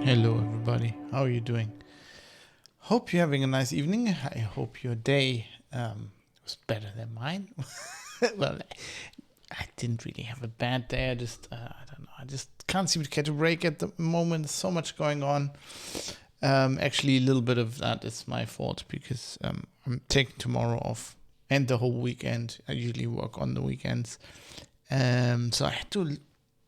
Hello, everybody. How are you doing? Hope you're having a nice evening. I hope your day was better than mine. Well, I didn't really have a bad day. I don't know. I just can't seem to catch a break at the moment. There's so much going on. Actually, a little bit of that is my fault because I'm taking tomorrow off and the whole weekend. I usually work on the weekends. So I had to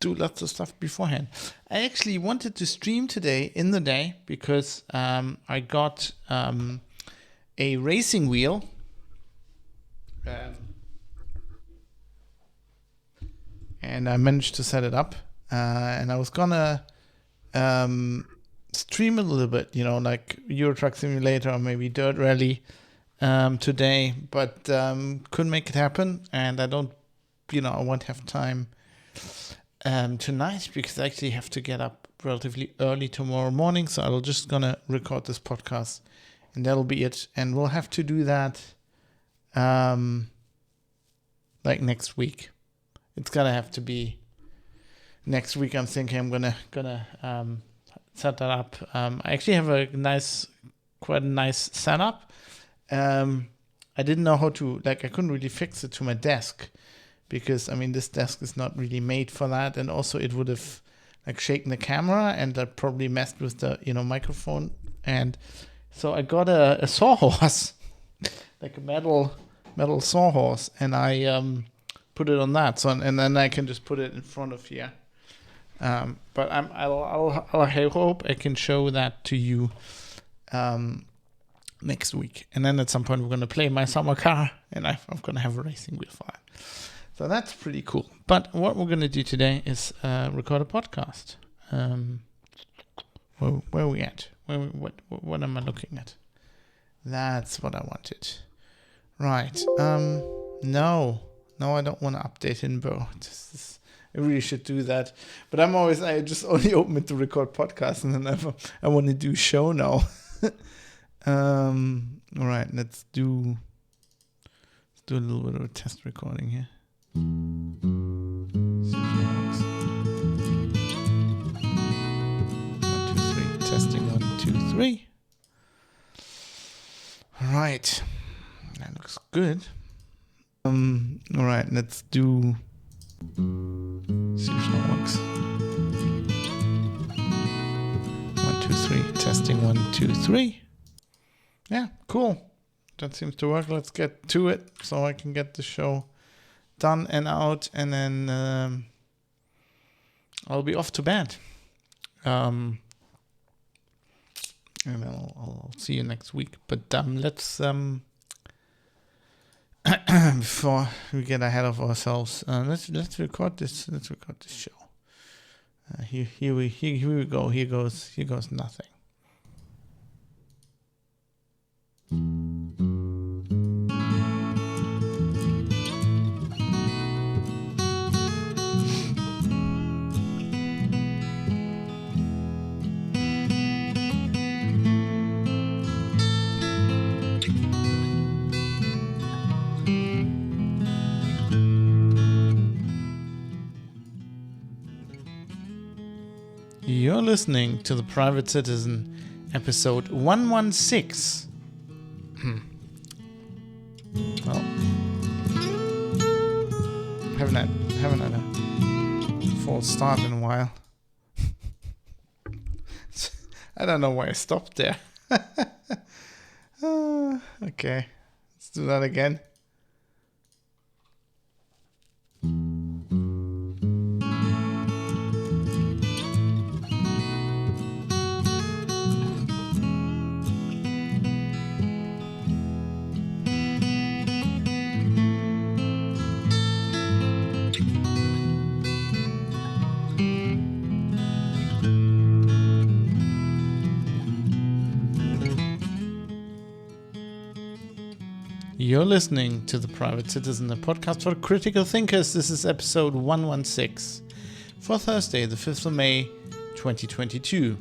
do lots of stuff beforehand. I actually wanted to stream today in the day because I got a racing wheel. And I managed to set it up. And I was gonna stream it a little bit, like Euro Truck Simulator or maybe Dirt Rally today, but couldn't make it happen. And I won't have time tonight because I actually have to get up relatively early tomorrow morning. So I'm just gonna record this podcast and that'll be it. And we'll have to do that like next week. It's gonna have to be next week. I'm thinking I'm gonna set that up. I actually have quite a nice setup. I didn't know how to, I couldn't really fix it to my desk because, this desk is not really made for that. And also it would have shaken the camera and that probably messed with the, microphone. And so I got a sawhorse, like a metal sawhorse. And I put it on that. So, and then I can just put it in front of here. But I hope I can show that to you next week. And then at some point we're going to play my summer car and I'm going to have a racing wheel for it. So that's pretty cool. But what we're going to do today is record a podcast. Where are we at? What am I looking at? That's what I wanted. Right. No, I don't want to update Inbo. I really should do that. But I just only open it to record podcasts and then I want to do show now. All right, let's do a little bit of a test recording here. See if it works. 1, 2, 3. Testing 1, 2, 3. All right. That looks good. All right, let's do. See if that works. 1, 2, 3. Testing 1, 2, 3. Yeah, cool. That seems to work. Let's get to it so I can get the show done and out, and then I'll be off to bed. And then I'll see you next week. But let's before we get ahead of ourselves, let's record this. Let's record this show. Here we go. Here goes nothing. You're listening to The Private Citizen, episode 116. Well, haven't had a false start in a while. I don't know why I stopped there. Okay, let's do that again. You're listening to The Private Citizen, a podcast for critical thinkers. This is episode 116 for Thursday, the 5th of May, 2022.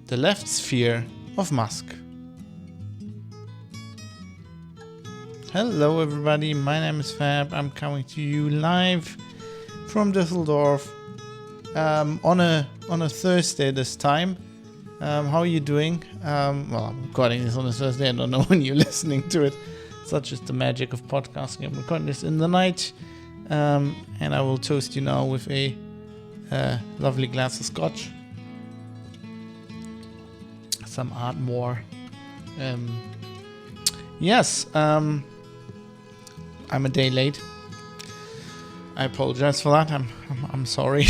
The Left Sphere of Musk. Hello everybody, my name is Fab. I'm coming to you live from Düsseldorf on a Thursday this time. How are you doing? Well, I'm recording this on a Thursday. I don't know when you're listening to it. Such is the magic of podcasting. I'm recording this in the night, and I will toast you now with a lovely glass of scotch. Some Ardmore. Yes, I'm a day late. I apologize for that. I'm sorry.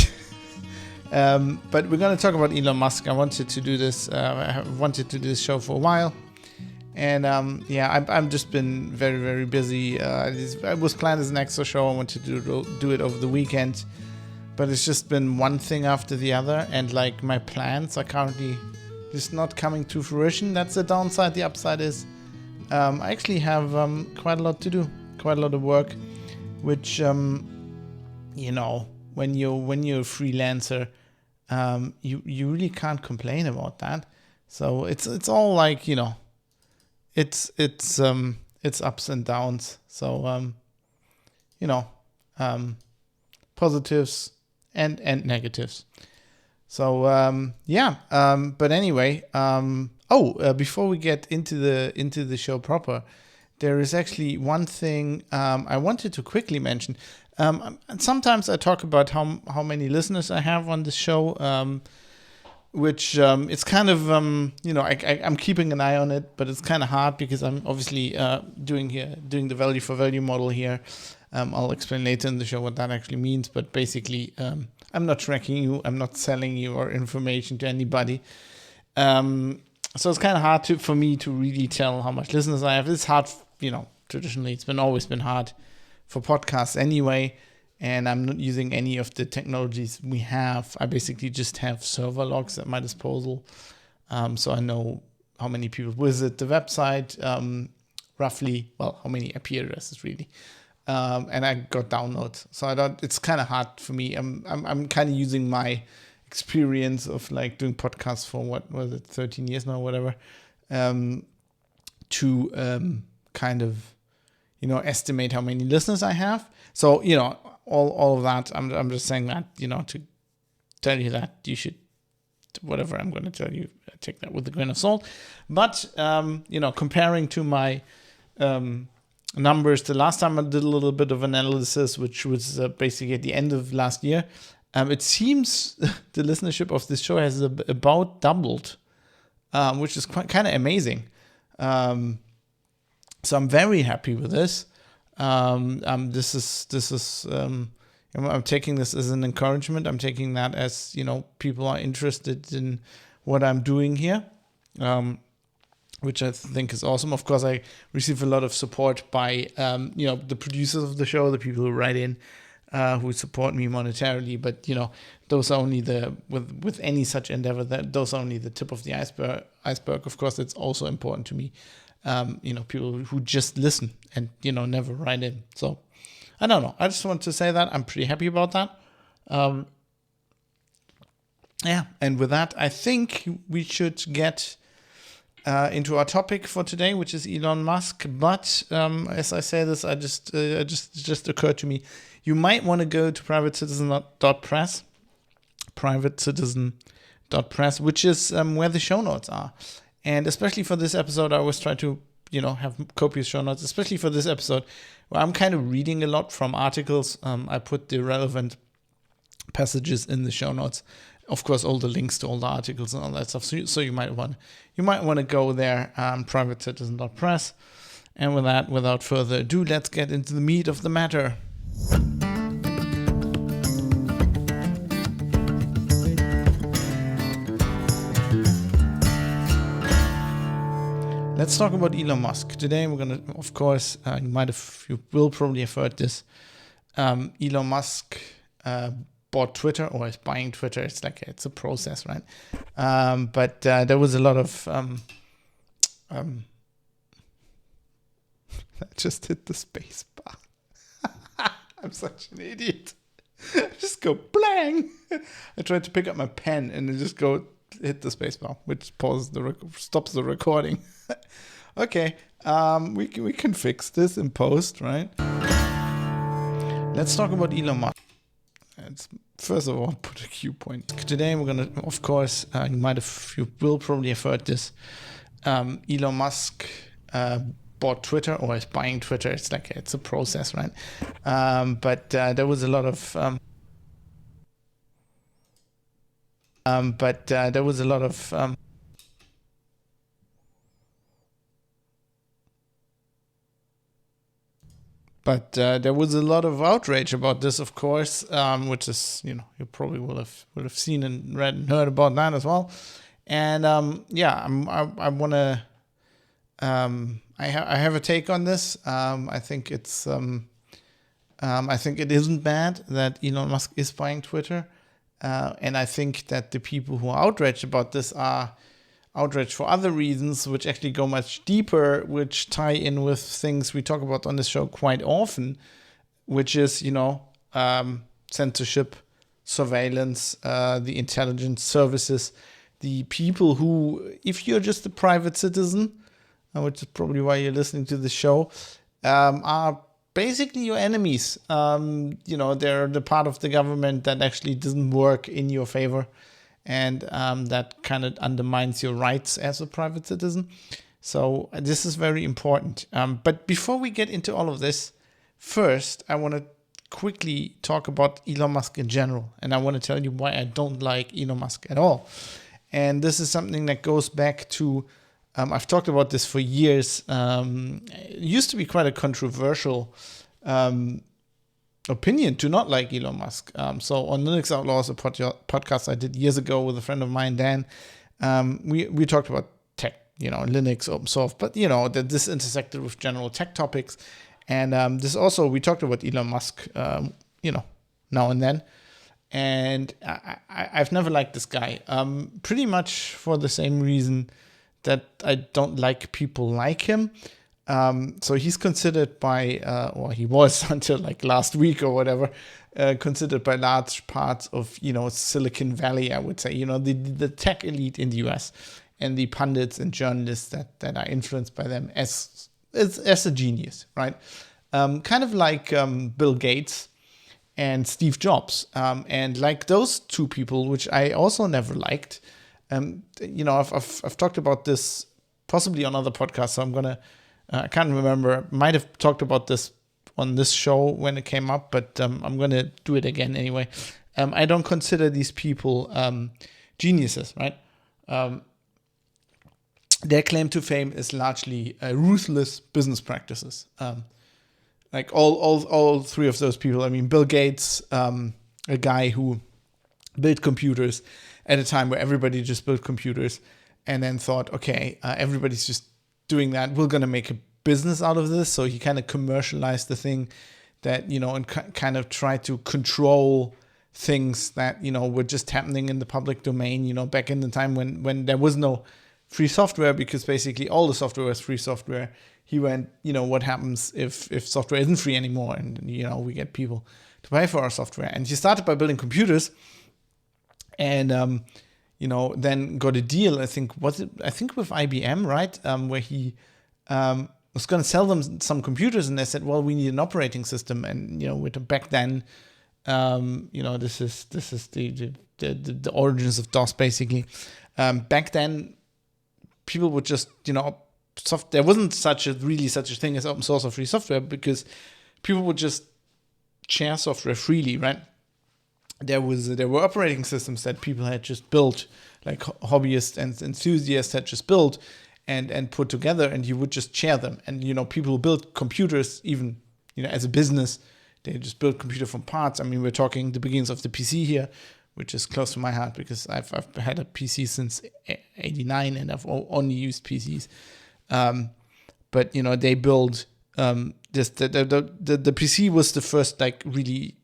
But we're going to talk about Elon Musk. I wanted to do this. I wanted to do this show for a while, and I've just been very, very busy. It was planned as an extra show. I wanted to do it over the weekend, but it's just been one thing after the other, and like my plans are currently just not coming to fruition. That's the downside. The upside is I actually have quite a lot to do, quite a lot of work, which when you're a freelancer, you really can't complain about that. So it's all like, it's ups and downs. So positives and negatives. So but anyway, before we get into the show proper, there is actually one thing I wanted to quickly mention. Sometimes I talk about how many listeners I have on the show, which it's kind of I'm keeping an eye on it, but it's kind of hard because I'm obviously doing the value for value model here. I'll explain later in the show what that actually means, but basically I'm not tracking you, I'm not selling your information to anybody. So it's kind of hard for me to really tell how much listeners I have. It's hard, traditionally it's always been hard for podcasts anyway, and I'm not using any of the technologies we have. I basically just have server logs at my disposal, so I know how many people visit the website, roughly, well, how many IP addresses really, and I got downloads. So it's kind of hard for me. I'm kind of using my experience of like doing podcasts for what was it, 13 years now, whatever, to kind of estimate how many listeners I have. So, all of that, I'm just saying that, to tell you that you should, whatever I'm going to tell you, take that with a grain of salt. But, comparing to my numbers, the last time I did a little bit of analysis, which was basically at the end of last year, it seems the listenership of this show has about doubled, which is kind of amazing. So I'm very happy with this. I'm taking this as an encouragement. I'm taking that as, people are interested in what I'm doing here, which I think is awesome. Of course, I receive a lot of support by, the producers of the show, the people who write in, who support me monetarily. But, those are only with any such endeavor, those are only the tip of the iceberg. Of course, it's also important to me. People who just listen and, never write in. So I don't know. I just want to say that I'm pretty happy about that. And with that, I think we should get into our topic for today, which is Elon Musk. But as I say this, it just occurred to me, you might want to go to privatecitizen.press, which is where the show notes are. And especially for this episode, I always try to, have copious show notes, especially for this episode, where I'm kind of reading a lot from articles. I put the relevant passages in the show notes. Of course, all the links to all the articles and all that stuff. So you might want to go there, privatecitizen.press. And with that, without further ado, let's get into the meat of the matter. Let's talk about Elon Musk. Today we're going to, of course, you will probably have heard this. Elon Musk bought Twitter, or is buying Twitter. It's a process, right? But there was a lot of, I just hit the space bar. I'm such an idiot. I just go blang. I tried to pick up my pen and then just hit the spacebar, which stops the recording. Okay, we can fix this in post, right? Let's talk about Elon Musk. let's first of all put a cue point. Today we're gonna, of course, you will probably have heard this. Elon Musk bought Twitter, or is buying Twitter. It's a process, right? But there was a lot of outrage about this, of course, which is, you probably will have seen and read and heard about that as well. And I have a take on this. I think it isn't bad that Elon Musk is buying Twitter, and I think that the people who are outraged about this are outraged for other reasons, which actually go much deeper, which tie in with things we talk about on this show quite often, which is, censorship, surveillance, the intelligence services, the people who, if you're just a private citizen, which is probably why you're listening to the show, are basically your enemies. They're the part of the government that actually doesn't work in your favor, and that kind of undermines your rights as a private citizen. So this is very important. But before we get into all of this, first, I want to quickly talk about Elon Musk in general. And I want to tell you why I don't like Elon Musk at all. And this is something that goes back to, I've talked about this for years. It used to be quite a controversial opinion to not like Elon Musk. So on Linux Outlaws, a podcast I did years ago with a friend of mine, Dan, we talked about tech, Linux, open source, but that this intersected with general tech topics. And this also, we talked about Elon Musk, now and then. And I've never liked this guy, pretty much for the same reason that I don't like people like him. So he's considered by, or he was until like last week or whatever, considered by large parts of, Silicon Valley, I would say, the tech elite in the US, and the pundits and journalists that are influenced by them as a genius, right? Kind of like Bill Gates and Steve Jobs. And like those two people, which I also never liked, I've talked about this possibly on other podcasts, so I'm going to, I can't remember. Might have talked about this on this show when it came up, but I'm going to do it again anyway. I don't consider these people geniuses, right? Their claim to fame is largely ruthless business practices. Like all three of those people. I mean, Bill Gates, a guy who built computers at a time where everybody just built computers, and then thought, okay, everybody's just doing that, we're going to make a business out of this. So he kind of commercialized the thing that, and kind of tried to control things that, were just happening in the public domain, back in the time when there was no free software, because basically all the software was free software. He went, what happens if software isn't free anymore, and, we get people to pay for our software. And he started by building computers, and, then got a deal, I think with IBM, right? Where he was going to sell them some computers, and they said, well, we need an operating system. And, back then, this is the origins of DOS, basically. Back then, people would just, there wasn't such a thing as open source or free software, because people would just share software freely, right? There were operating systems that people had just built, like hobbyists and enthusiasts had just built and put together, and you would just share them. And, people who built computers, even, as a business, they just built computer from parts. I mean, we're talking the beginnings of the PC here, which is close to my heart because I've had a PC since '89 and I've only used PCs. But they build this. The PC was the first really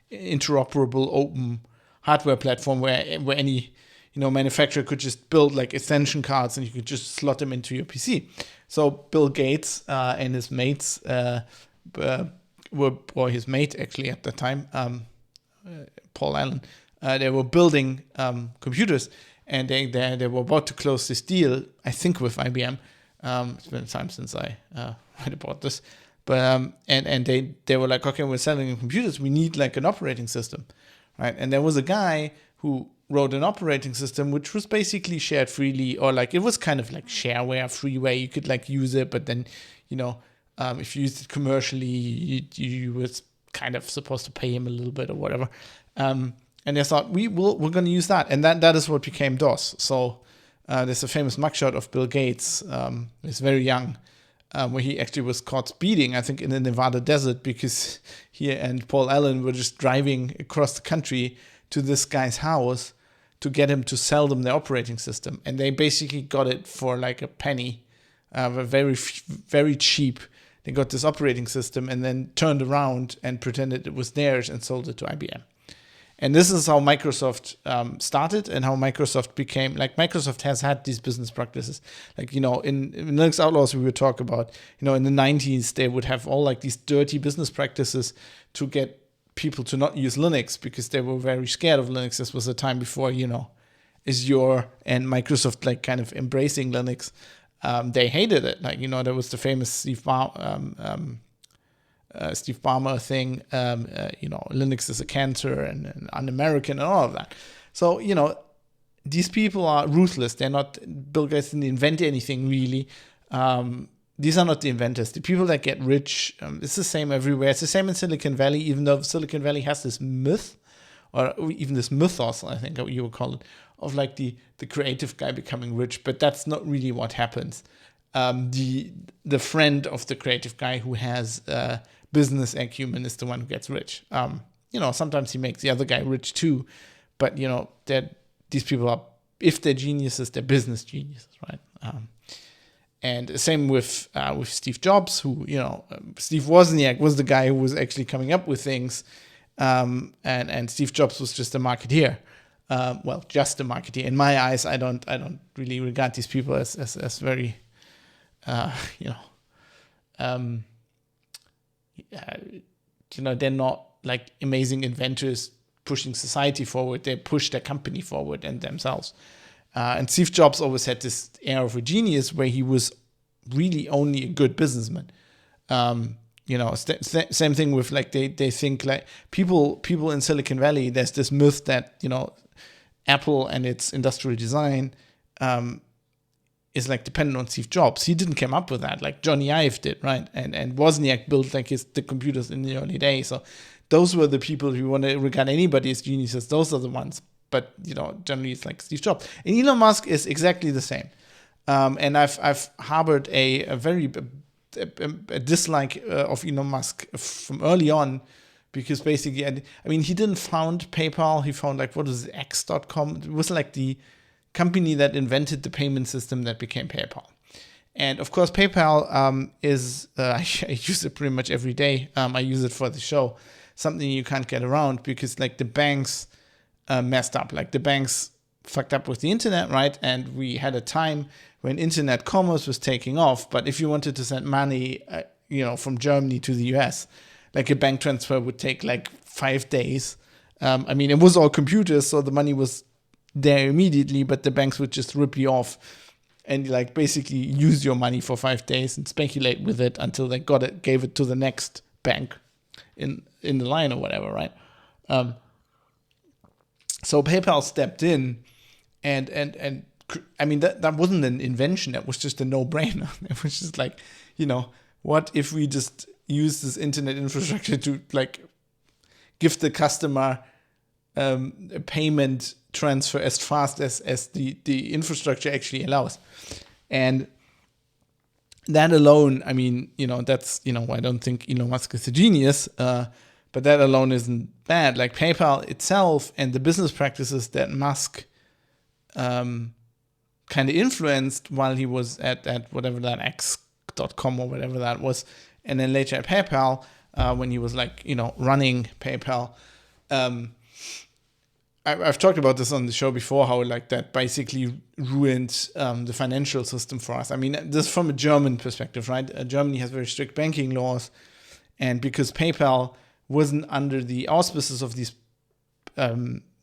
interoperable open hardware platform where any manufacturer could just build extension cards and you could just slot them into your PC. So Bill Gates and his mates or his mate actually at the time, Paul Allen, they were building computers, and they were about to close this deal, I think with IBM. It's been time since I read about this, But and they were like, okay, we're selling computers, we need like an operating system, right? And there was a guy who wrote an operating system which was basically shared freely, or like it was kind of like shareware, freeware. You could like use it, but then if you used it commercially, you was kind of supposed to pay him a little bit or whatever. And they thought we're going to use that, and that is what became DOS. So there's a famous mugshot of Bill Gates. He's very young, where he actually was caught speeding, I think, in the Nevada desert, because he and Paul Allen were just driving across the country to this guy's house to get him to sell them the operating system. And they basically got it for like a penny, very, very cheap. They got this operating system and then turned around and pretended it was theirs and sold it to IBM. And this is how Microsoft started, and how Microsoft became, like, Microsoft has had these business practices. Like, in Linux Outlaws, we would talk about, in the 90s, they would have all like these dirty business practices to get people to not use Linux because they were very scared of Linux. This was a time before, Azure and Microsoft like kind of embracing Linux. They hated it. Like, there was the famous Steve Ballmer thing, Linux is a cancer and un-American and all of that. So, these people are ruthless. They're not, Bill Gates didn't invent anything really. These are not the inventors. The people that get rich, it's the same everywhere. It's the same in Silicon Valley, even though Silicon Valley has this myth, or even this mythos, I think you would call it, of like the creative guy becoming rich. But that's not really what happens. The friend of the creative guy who has business acumen is the one who gets rich. Sometimes he makes the other guy rich too. But, these people are, if they're geniuses, they're business geniuses, right? And same with Steve Jobs, who, Steve Wozniak was the guy who was actually coming up with things. And Steve Jobs was just a marketeer. Just a marketeer. In my eyes, I don't really regard these people as very, they're not like amazing inventors pushing society forward. They push their company forward and themselves. And Steve Jobs always had this air of a genius where he was really only a good businessman. Same thing with like they think like people in Silicon Valley. There's this myth that Apple and its industrial design is like dependent on Steve Jobs. He didn't come up with that. Like Johnny Ive did, right? And Wozniak built like the computers in the early days. So those were the people who want to regard anybody as geniuses. Those are the ones. But generally it's like Steve Jobs. And Elon Musk is exactly the same. And I've harbored a very dislike of Elon Musk from early on, because basically, he didn't found PayPal. He found like, what is it, X.com? It was like the company that invented the payment system that became PayPal. And of course, PayPal is, I use it pretty much every day. I use it for the show. Something you can't get around, because like the banks messed up. Like the banks fucked up with the internet, right? And we had a time when internet commerce was taking off. But if you wanted to send money, from Germany to the US, like a bank transfer would take like 5 days. It was all computers, so the money was there immediately, but the banks would just rip you off and like basically use your money for 5 days and speculate with it until they gave it to the next bank in the line or whatever, right? So PayPal stepped in, and that wasn't an invention. That was just a no-brainer. It was just like, what if we just use this internet infrastructure to like give the customer a payment transfer as fast as the infrastructure actually allows. And that alone, that's, I don't think Elon Musk is a genius, but that alone isn't bad. Like PayPal itself and the business practices that Musk kind of influenced while he was at whatever that X.com or whatever that was, and then later at PayPal, when he was like, running PayPal. I've talked about this on the show before, how like that basically ruined the financial system for us. This is from a German perspective, right? Germany has very strict banking laws, and because PayPal wasn't under the auspices of these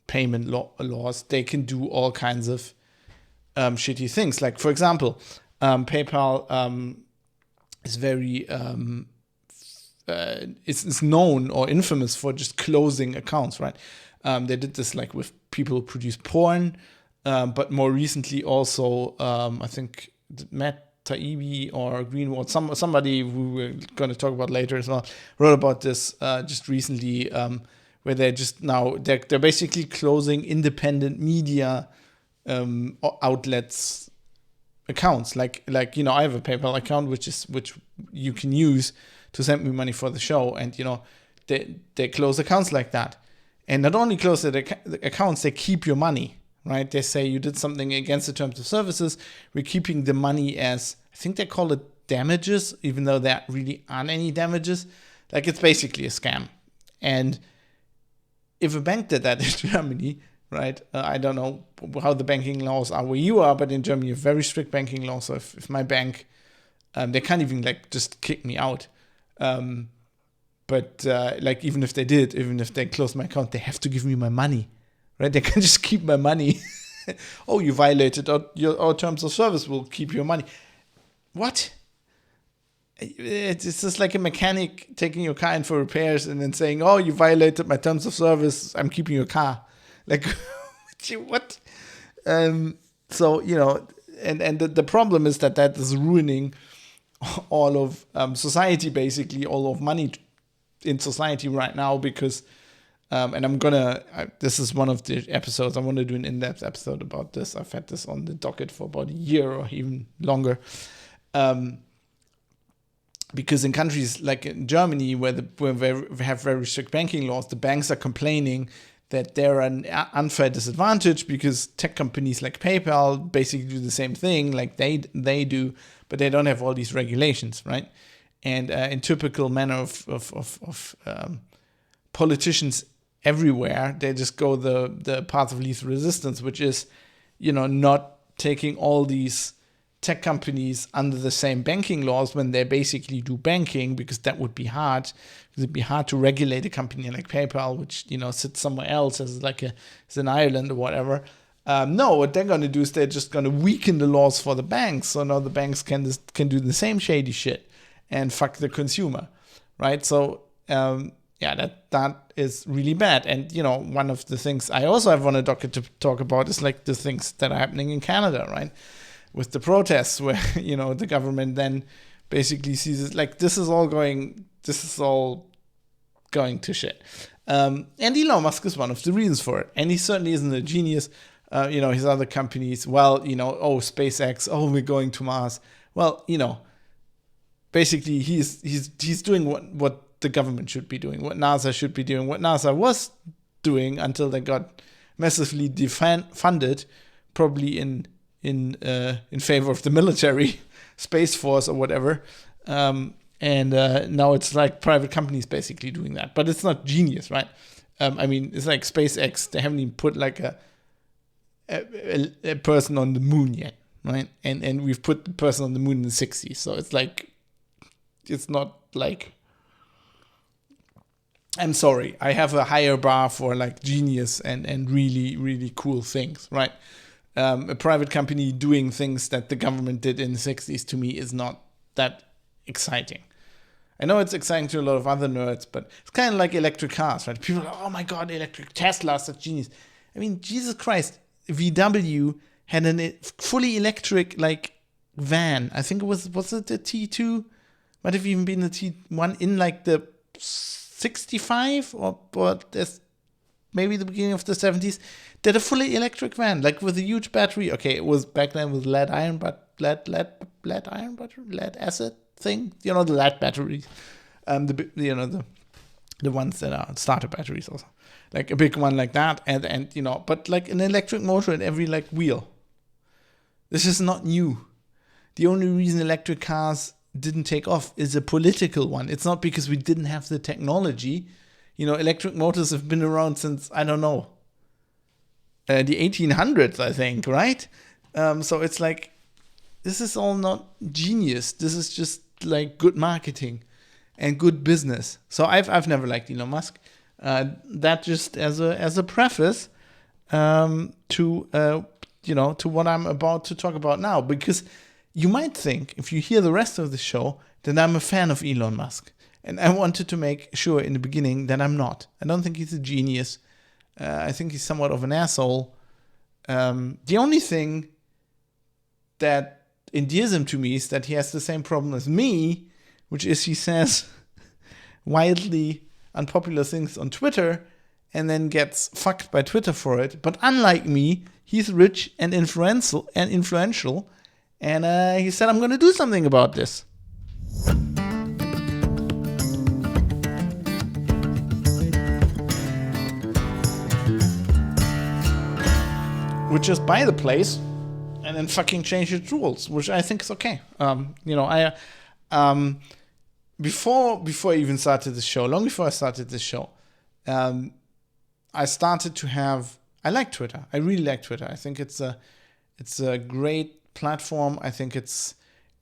payment laws, they can do all kinds of shitty things. Like, for example, PayPal is very is known or infamous for just closing accounts, right? They did this like with people who produce porn, but more recently also, I think Matt Taibbi or Greenwald, somebody who we're going to talk about later as well, wrote about this just recently, where they're just now they're basically closing independent media outlets accounts. Like I have a PayPal account which you can use to send me money for the show, and they close accounts like that. And not only close the accounts, they keep your money, right? They say you did something against the terms of services. We're keeping the money as, I think they call it damages, even though there really aren't any damages. Like, it's basically a scam. And if a bank did that in Germany, right, I don't know how the banking laws are where you are, but in Germany, you have very strict banking laws. So if my bank, they can't even like just kick me out. But like, even if they close my account, they have to give me my money, right? They can't just keep my money. Oh, you violated our terms of service, we'll keep your money. What? It's just like a mechanic taking your car in for repairs and then saying, oh, you violated my terms of service, I'm keeping your car. Like, what? So, and the problem is that is ruining all of society, basically, all of money in society right now, because and this is one of the episodes, I want to do an in-depth episode about this. I've had this on the docket for about a year or even longer, because in countries like in Germany, where we have very strict banking laws, the banks are complaining that they're an unfair disadvantage because tech companies like PayPal basically do the same thing like they do, but they don't have all these regulations, right? And in typical manner of politicians everywhere, they just go the path of least resistance, which is, not taking all these tech companies under the same banking laws when they basically do banking, because that would be hard. It'd be hard to regulate a company like PayPal, which sits somewhere else as in Ireland or whatever. No, what they're going to do is they're just going to weaken the laws for the banks, so now the banks can do the same shady shit and fuck the consumer, right? So that is really bad. And one of the things I also have on a docket to talk about is like the things that are happening in Canada, right? With the protests, where the government then basically sees it like this is all going to shit. And Elon Musk is one of the reasons for it. And he certainly isn't a genius. His other companies, SpaceX, we're going to Mars. Well, basically he's doing what the government should be doing, what NASA should be doing, what NASA was doing until they got massively funded, probably in favor of the military, Space Force or whatever. And now it's like private companies basically doing that. But it's not genius, right? It's like SpaceX. They haven't even put like a person on the moon yet, right? And we've put the person on the moon in the 60s. So it's like, it's not like, I'm sorry, I have a higher bar for like genius and really, really cool things, right? A private company doing things that the government did in the 60s, to me, is not that exciting. I know it's exciting to a lot of other nerds, but it's kind of like electric cars, right? People are like, oh my God, electric Teslas, that's genius. Jesus Christ, VW had a fully electric like van. I think was it the T2? Might have even been the T1 in like the 65 or this, maybe the beginning of the 70s. They had a fully electric van, like with a huge battery. Okay, it was back then with lead acid thing. The lead batteries, the ones that are starter batteries also, like a big one like that, and but like an electric motor in every like wheel. This is not new. The only reason electric cars didn't take off is a political one. It's not because we didn't have the technology. Electric motors have been around since, I don't know, the 1800s, I think, right? So it's like, this is all not genius. This is just like good marketing and good business. So I've never liked Elon Musk. That just as a preface to what I'm about to talk about now, because you might think, if you hear the rest of the show, that I'm a fan of Elon Musk. And I wanted to make sure in the beginning that I'm not. I don't think he's a genius. I think he's somewhat of an asshole. The only thing that endears him to me is that he has the same problem as me, which is he says wildly unpopular things on Twitter and then gets fucked by Twitter for it. But unlike me, he's rich and influential, and he said, I'm going to do something about this. Would just buy the place and then fucking change its rules, which I think is okay. Before I even started this show, long before I started this show, I started to have. I like Twitter. I really like Twitter. I think it's a great platform. I think it's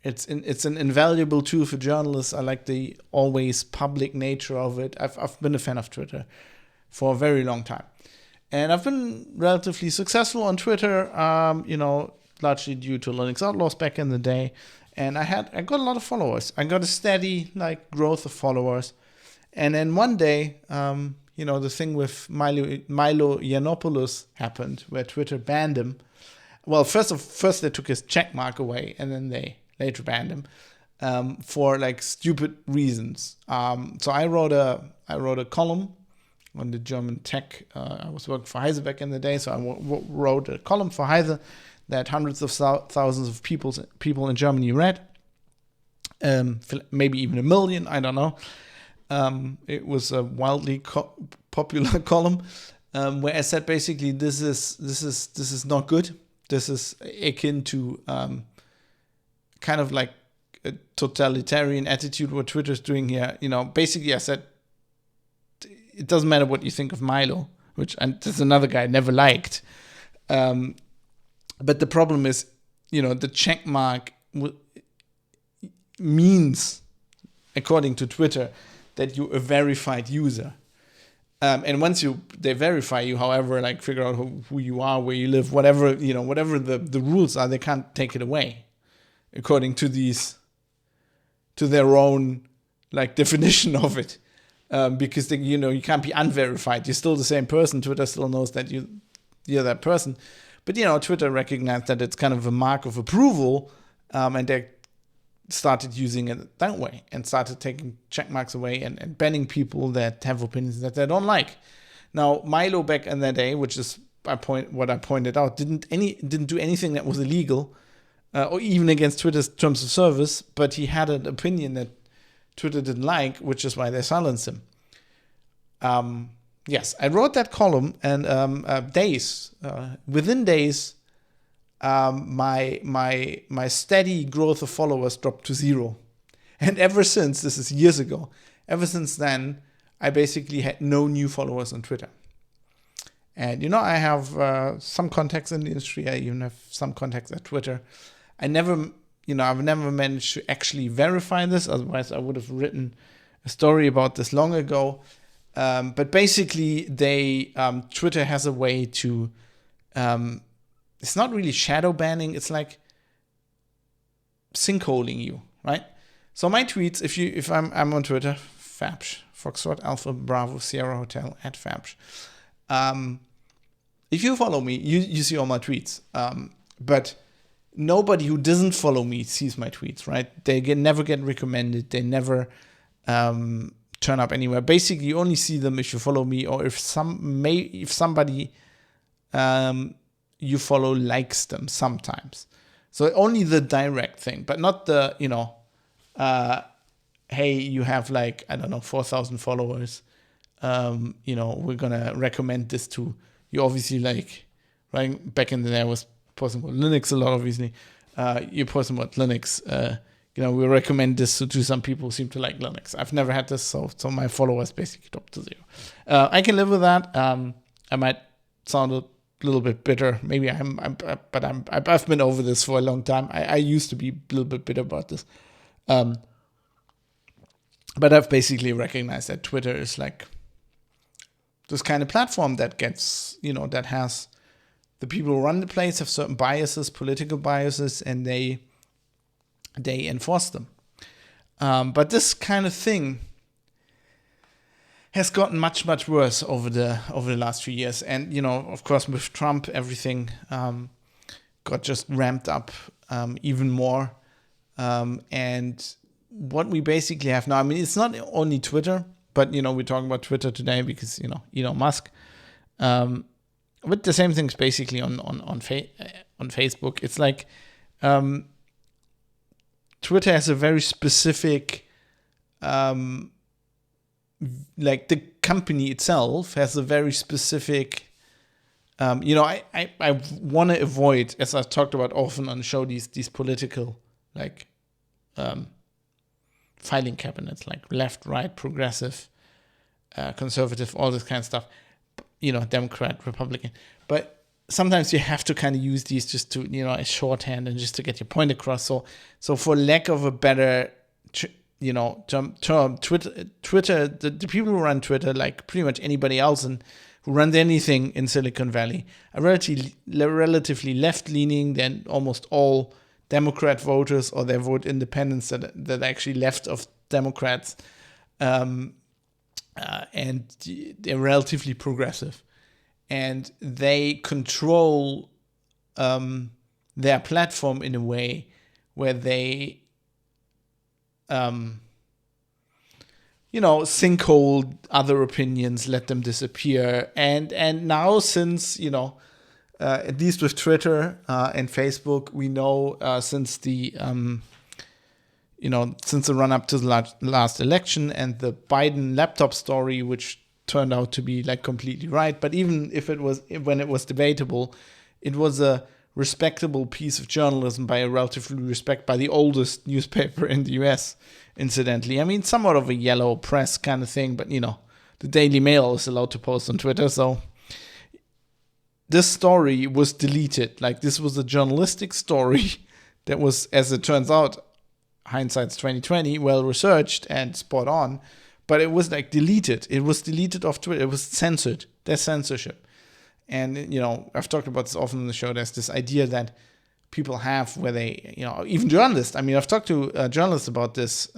an invaluable tool for journalists. I like the always public nature of it. I've been a fan of Twitter for a very long time. And I've been relatively successful on Twitter, largely due to Linux Outlaws back in the day. And I got a lot of followers. I got a steady growth of followers. And then one day, the thing with Milo Yiannopoulos happened, where Twitter banned him. Well, first they took his checkmark away, and then they later banned him for stupid reasons. So I wrote a column on the German tech. I was working for Heise back in the day, so I wrote a column for Heise that hundreds of thousands of people in Germany read, maybe even 1 million. I don't know. It was a wildly popular column where I said basically this is not good. This is akin to kind of like a totalitarian attitude what Twitter's doing here. Basically I said, it doesn't matter what you think of Milo, and there's another guy I never liked. But the problem is, the check mark means, according to Twitter, that you're a verified user. And once they verify you, however, figure out who you are, where you live, whatever the rules are, they can't take it away, according to their own definition of it. Because you can't be unverified. You're still the same person. Twitter still knows that you're that person. But Twitter recognized that it's kind of a mark of approval, and they started using it that way and started taking check marks away and banning people that have opinions that they don't like. Now Milo back in that day, which is what I pointed out, didn't do anything that was illegal or even against Twitter's terms of service, but he had an opinion that Twitter didn't like, which is why they silenced him. Yes, I wrote that column, and within days, my steady growth of followers dropped to 0. And ever since, this is years ago, ever since then, I basically had no new followers on Twitter. And I have some contacts in the industry. I even have some contacts at Twitter. I've never managed to actually verify this. Otherwise, I would have written a story about this long ago. But basically, Twitter has a way to. It's not really shadow banning. It's like sinkholing you, right? So my tweets, if I'm on Twitter, Fabsh, Foxtrot Alpha Bravo Sierra Hotel @Fabsh. If you follow me, you see all my tweets. But nobody who doesn't follow me sees my tweets, right? They never get recommended. They never turn up anywhere. Basically, you only see them if you follow me, or if somebody you follow likes them sometimes. So only the direct thing, but not the hey, you have 4,000 followers. We're gonna recommend this to you. Obviously, right back in the day, I was posting about Linux a lot, obviously. You're posting about Linux. We recommend this to some people who seem to like Linux. I've never had this, so my followers basically dropped to 0. I can live with that. I might sound a little bit bitter. Maybe I've been over this for a long time. I used to be a little bit bitter about this. But I've basically recognized that Twitter is this kind of platform that gets, that has the people who run the place have certain biases, political biases, and they enforce them. But this kind of thing has gotten much, much worse over the last few years. And, of course, with Trump, everything got just ramped up even more. And what we basically have now, I mean, it's not only Twitter, but, we're talking about Twitter today because, Elon Musk. But the same thing's basically on Facebook. It's like Twitter has a very specific, like the company itself has a very specific, I want to avoid, as I've talked about often on the show, these political, like, filing cabinets, like left, right, progressive, conservative, all this kind of stuff, Democrat, Republican. But sometimes you have to kind of use these just to, as shorthand and just to get your point across. So for lack of a better, term, Twitter, the people who run Twitter, like pretty much anybody else and who runs anything in Silicon Valley, are relatively left-leaning. Then almost all Democrat voters, or they vote independents that actually left of Democrats, and they're relatively progressive, and they control their platform in a way where they sinkhole other opinions, let them disappear, and now since at least with Twitter and Facebook, we know since the run up to the last election and the Biden laptop story, which turned out to be like completely right. But even if when it was debatable, it was a respectable piece of journalism by the oldest newspaper in the US, incidentally. I mean, somewhat of a yellow press kind of thing, but the Daily Mail is allowed to post on Twitter, so this story was deleted. Like, this was a journalistic story that was, as it turns out, hindsight's 2020, well researched and spot on, but it was like deleted. It was deleted off Twitter. It was censored. There's censorship. And, I've talked about this often on the show. There's this idea that people have where they, even journalists. I mean, I've talked to journalists about this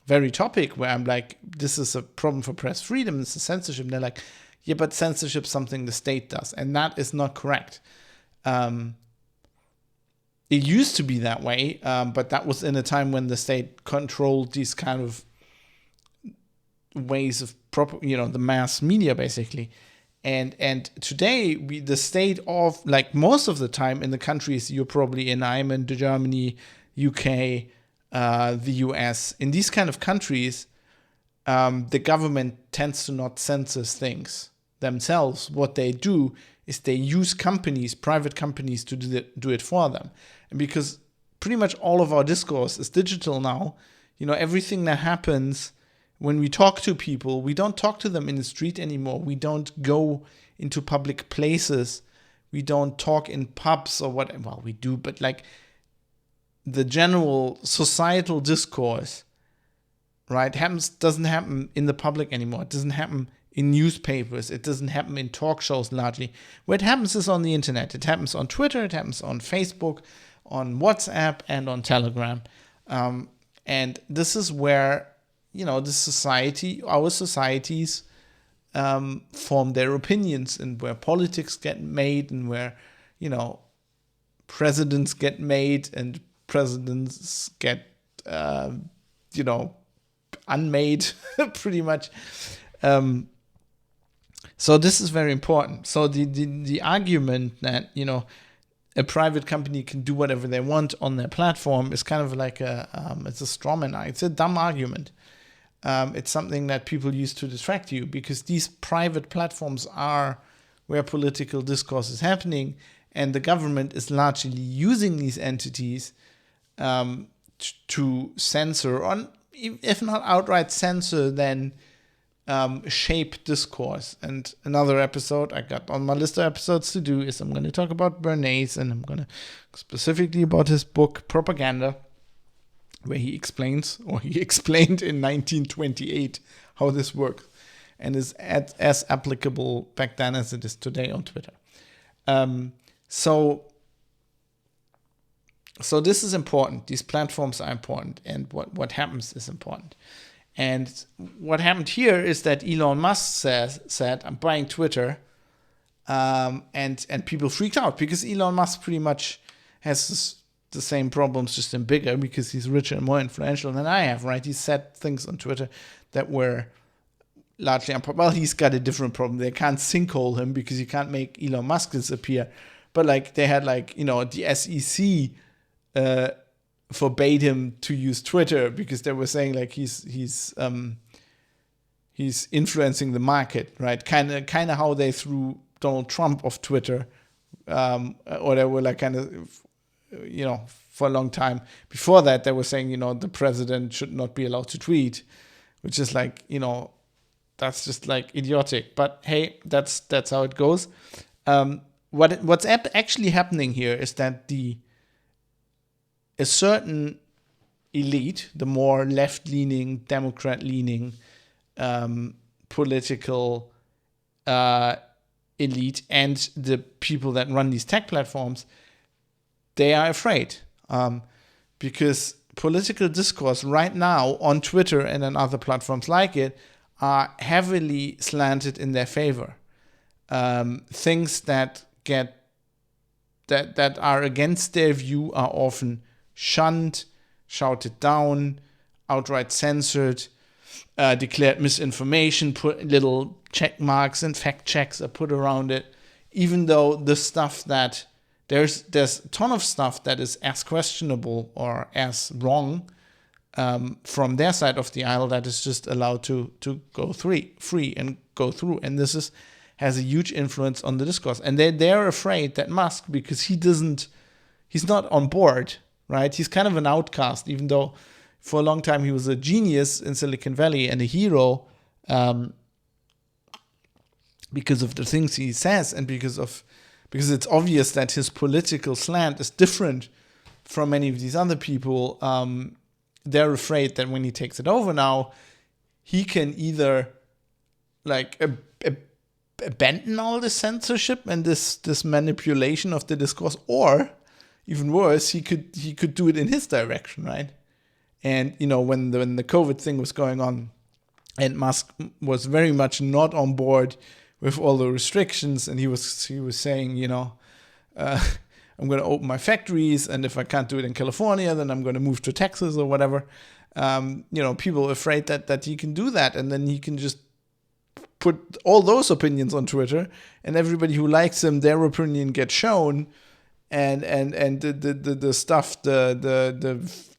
very topic where I'm like, this is a problem for press freedom. This is censorship. And they're like, yeah, but censorship is something the state does. And that is not correct. It used to be that way, but that was in a time when the state controlled these kind of ways of the mass media, basically. And today, the state of, like, most of the time in the countries you're probably in, I'm in Germany, UK, the US, in these kind of countries, the government tends to not censor things themselves. What they do is they use private companies to do it for them. And because pretty much all of our discourse is digital now, everything that happens when we talk to people, we don't talk to them in the street anymore. We don't go into public places. We don't talk in pubs or what. Well, we do, but like the general societal discourse, right, doesn't happen in the public anymore. It doesn't happen in newspapers. It doesn't happen in talk shows largely. Where it happens is on the internet. It happens on Twitter. It happens on Facebook, on WhatsApp, and on Telegram. And this is where, our societies form their opinions, and where politics get made, and where, presidents get made, and presidents get, unmade, pretty much. So this is very important. So the argument that, a private company can do whatever they want on their platform is kind of like it's a straw man. It's a dumb argument. It's something that people use to distract you, because these private platforms are where political discourse is happening, and the government is largely using these entities to censor, if not outright censor, then shape discourse. And another episode I got on my list of episodes to do is I'm going to talk about Bernays, and I'm going to specifically about his book Propaganda, where he explained in 1928 how this works, and is as applicable back then as it is today on Twitter. So this is important. These platforms are important, and what happens is important. And what happened here is that Elon Musk said, I'm buying Twitter. And people freaked out because Elon Musk pretty much has the same problems, just in bigger, because he's richer and more influential than I have, right? He said things on Twitter that were largely unpopular. Well, he's got a different problem. They can't sinkhole him because you can't make Elon Musk disappear. But like they had the SEC forbade him to use Twitter because they were saying like he's influencing the market, right? Kind of how they threw Donald Trump off Twitter, or they were for a long time before that they were saying the president should not be allowed to tweet, which is that's just like idiotic. But hey, that's how it goes. What's actually happening here is that a certain elite, the more left-leaning, Democrat-leaning political elite and the people that run these tech platforms, they are afraid because political discourse right now on Twitter and on other platforms like it are heavily slanted in their favor. Things that are against their view are often shunned, shouted down, outright censored, declared misinformation, put little check marks and fact checks are put around it, even though the stuff that there's a ton of stuff that is as questionable or as wrong from their side of the aisle that is just allowed to go free and go through. And this has a huge influence on the discourse. And they're afraid that Musk, because he's not on board, right? He's kind of an outcast, even though for a long time he was a genius in Silicon Valley and a hero because of the things he says and because it's obvious that his political slant is different from many of these other people. They're afraid that when he takes it over now, he can either abandon all the censorship and this manipulation of the discourse, or even worse, he could do it in his direction, right? And when the COVID thing was going on, and Musk was very much not on board with all the restrictions, and he was saying, I'm going to open my factories, and if I can't do it in California, then I'm going to move to Texas or whatever. People are afraid that he can do that, and then he can just put all those opinions on Twitter, and everybody who likes him, their opinion gets shown, and the stuff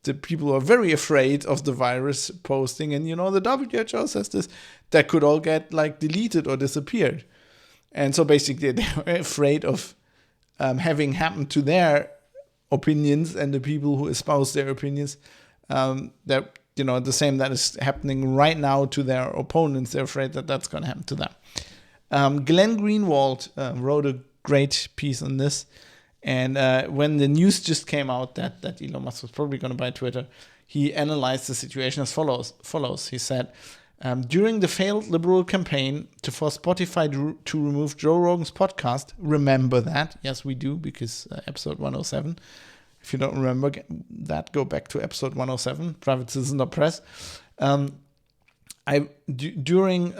the people who are very afraid of the virus posting, and the WHO says this, that could all get deleted or disappeared. And so basically they're afraid of having happened to their opinions and the people who espouse their opinions, that the same that is happening right now to their opponents. They're afraid that that's going to happen to them. Glenn Greenwald wrote a great piece on this. And when the news just came out that Elon Musk was probably going to buy Twitter, he analyzed the situation as follows. He said, during the failed liberal campaign to force Spotify to remove Joe Rogan's podcast, remember that? Yes, we do, because episode 107. If you don't remember that, go back to episode 107, Private Citizen Press. During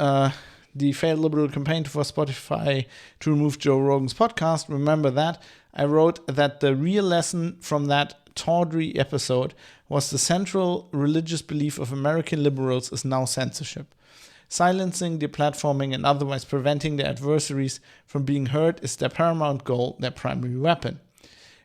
the failed liberal campaign to force Spotify to remove Joe Rogan's podcast, remember that? I wrote that the real lesson from that tawdry episode was the central religious belief of American liberals is now censorship. Silencing, deplatforming, and otherwise preventing their adversaries from being heard is their paramount goal, their primary weapon.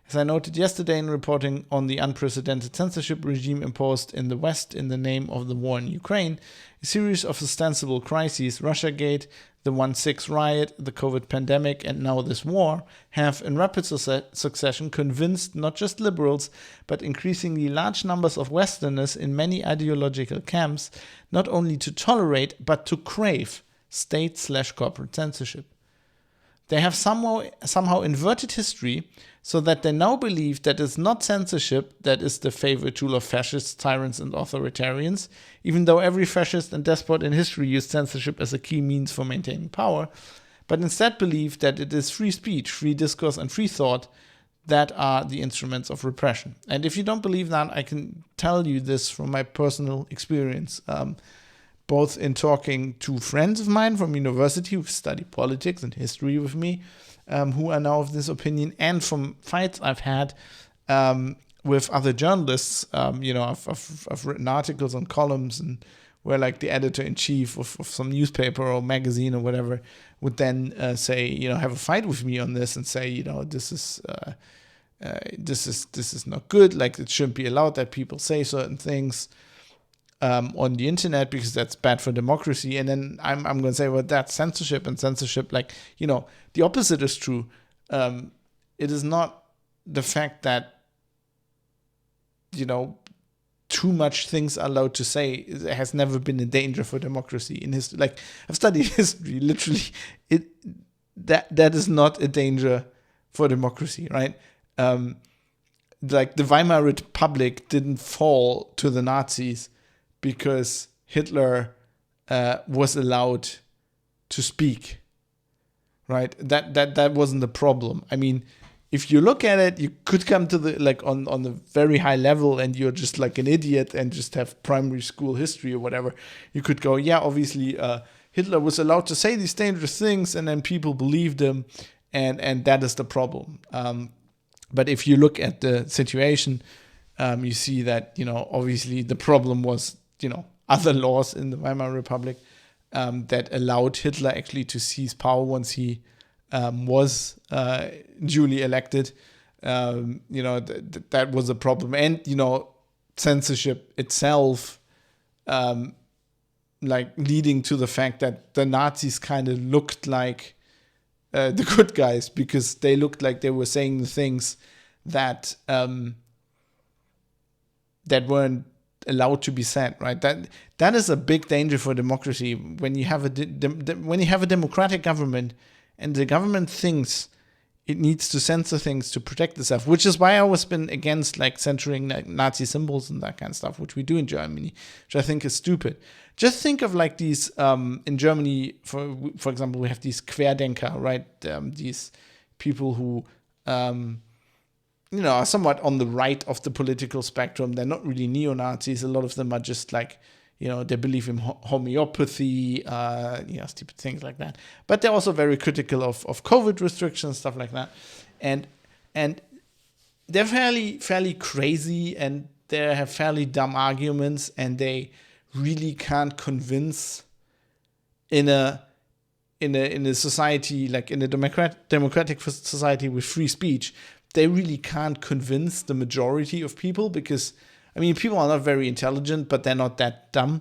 As I noted yesterday in reporting on the unprecedented censorship regime imposed in the West in the name of the war in Ukraine, a series of ostensible crises, Russiagate, the 1/6 riot, the COVID pandemic, and now this war, have in rapid succession convinced not just liberals, but increasingly large numbers of Westerners in many ideological camps, not only to tolerate, but to crave state/corporate censorship. They have somehow inverted history so that they now believe that it's not censorship that is the favorite tool of fascists, tyrants, and authoritarians, even though every fascist and despot in history used censorship as a key means for maintaining power, but instead believe that it is free speech, free discourse, and free thought that are the instruments of repression. And if you don't believe that, I can tell you this from my personal experience, both in talking to friends of mine from university who study politics and history with me, who are now of this opinion, and from fights I've had with other journalists. I've written articles on columns, and where like the editor-in-chief of some newspaper or magazine or whatever would then say, have a fight with me on this and say, this is not good. Like, it shouldn't be allowed that people say certain things on the internet because that's bad for democracy. And then I'm going to say, well, that's censorship, and censorship, the opposite is true. It is not the fact that, too much things are allowed to say. It has never been a danger for democracy in history. Like, I've studied history, literally, that is not a danger for democracy, right? Like, the Weimar Republic didn't fall to the Nazis because Hitler was allowed to speak, right? That wasn't the problem. I mean, if you look at it, you could come to the on the very high level, and you're just like an idiot and just have primary school history or whatever. You could go, yeah, obviously Hitler was allowed to say these dangerous things, and then people believed him, and that is the problem. But if you look at the situation, you see that obviously the problem was other laws in the Weimar Republic that allowed Hitler actually to seize power once he was duly elected. That was a problem. And censorship itself, leading to the fact that the Nazis kind of looked like the good guys, because they looked like they were saying the things that that weren't allowed to be said, right? That is a big danger for democracy when you have a democratic government, and the government thinks it needs to censor things to protect itself, which is why I always been against censoring Nazi symbols and that kind of stuff, which we do in Germany, which I think is stupid. Just think of these in Germany, for example, we have these Querdenker, right? These people who are somewhat on the right of the political spectrum. They're not really neo-Nazis. A lot of them are just they believe in homeopathy, stupid things like that. But they're also very critical of COVID restrictions, stuff like that. And they're fairly crazy, and they have fairly dumb arguments, and they really can't convince in a society, like in a democratic society with free speech, they really can't convince the majority of people, because people are not very intelligent, but they're not that dumb.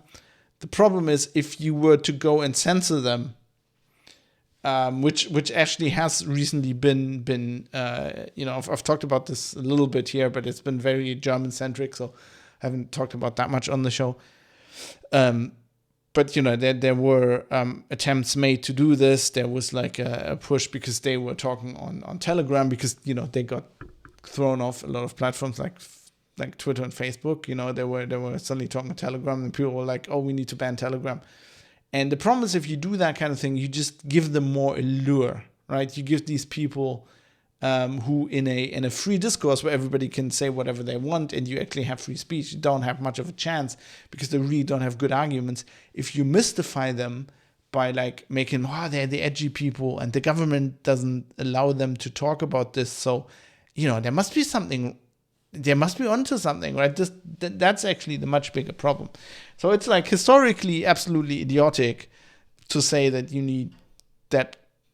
The problem is if you were to go and censor them, which actually has recently been I've talked about this a little bit here, but it's been very German-centric, so I haven't talked about that much on the show. But there were attempts made to do this. There was a push because they were talking on Telegram, because they got thrown off a lot of platforms like Twitter and Facebook. They were suddenly talking on Telegram, and people were like, oh, we need to ban Telegram. And the problem is, if you do that kind of thing, you just give them more allure, right? You give these people who in a free discourse where everybody can say whatever they want, and you actually have free speech, you don't have much of a chance because they really don't have good arguments. If you mystify them by making, they're the edgy people and the government doesn't allow them to talk about this, so there must be something. They must be onto something, right? That's actually the much bigger problem. So it's historically absolutely idiotic to say that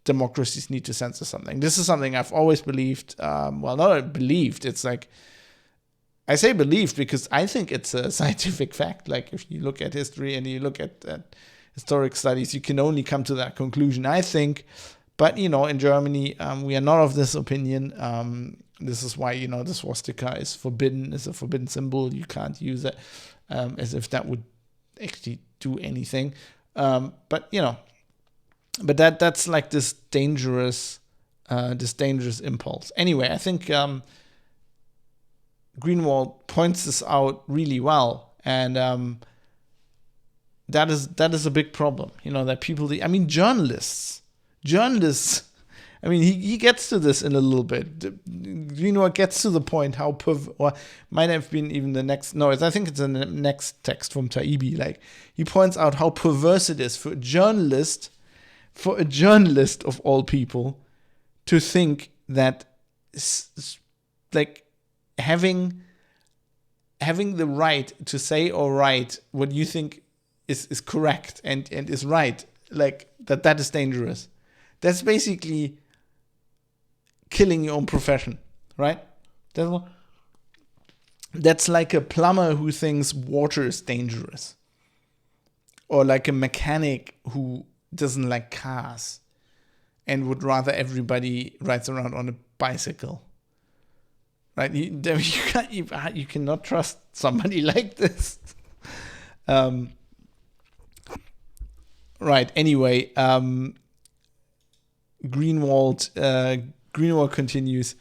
democracies need to censor something. This is something I've always believed. Not believed. It's I say believed because I think it's a scientific fact. If you look at history and you look at historic studies, you can only come to that conclusion, I think. But, in Germany, we are not of this opinion. This is why, the swastika is forbidden, is a forbidden symbol. You can't use it as if that would actually do anything. But that's this dangerous impulse. Anyway, I think Greenwald points this out really well, and that is a big problem. That people, journalists. He gets to this in a little bit. Greenwald gets to the point how or might have been even the next. No, I think it's the next text from Taibbi. Like, he points out how perverse it is for a journalist of all people, to think that like having the right to say or write what you think is correct and is right, like that is dangerous. That's basically killing your own profession, right? That's like a plumber who thinks water is dangerous, or like a mechanic who doesn't like cars and would rather everybody rides around on a bicycle, right? You cannot trust somebody like this. Right. Anyway, Greenwald continues.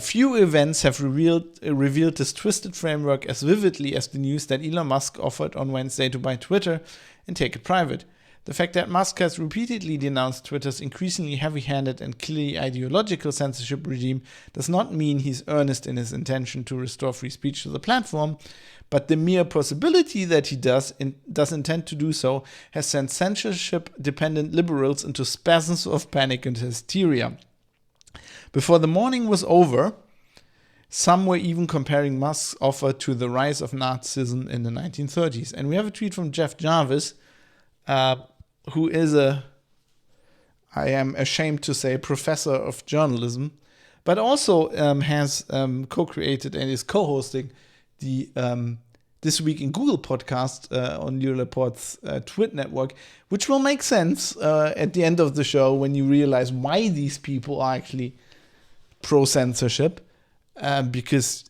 Few events have revealed this twisted framework as vividly as the news that Elon Musk offered on Wednesday to buy Twitter and take it private. The fact that Musk has repeatedly denounced Twitter's increasingly heavy-handed and clearly ideological censorship regime does not mean he's earnest in his intention to restore free speech to the platform, but the mere possibility that he does intend to do so has sent censorship-dependent liberals into spasms of panic and hysteria. Before the morning was over, some were even comparing Musk's offer to the rise of Nazism in the 1930s. And we have a tweet from Jeff Jarvis, who is I am ashamed to say, professor of journalism, but also has co-created and is co-hosting the This Week in Google podcast on Neil Laporte's Twit network, which will make sense at the end of the show when you realize why these people are actually pro-censorship, because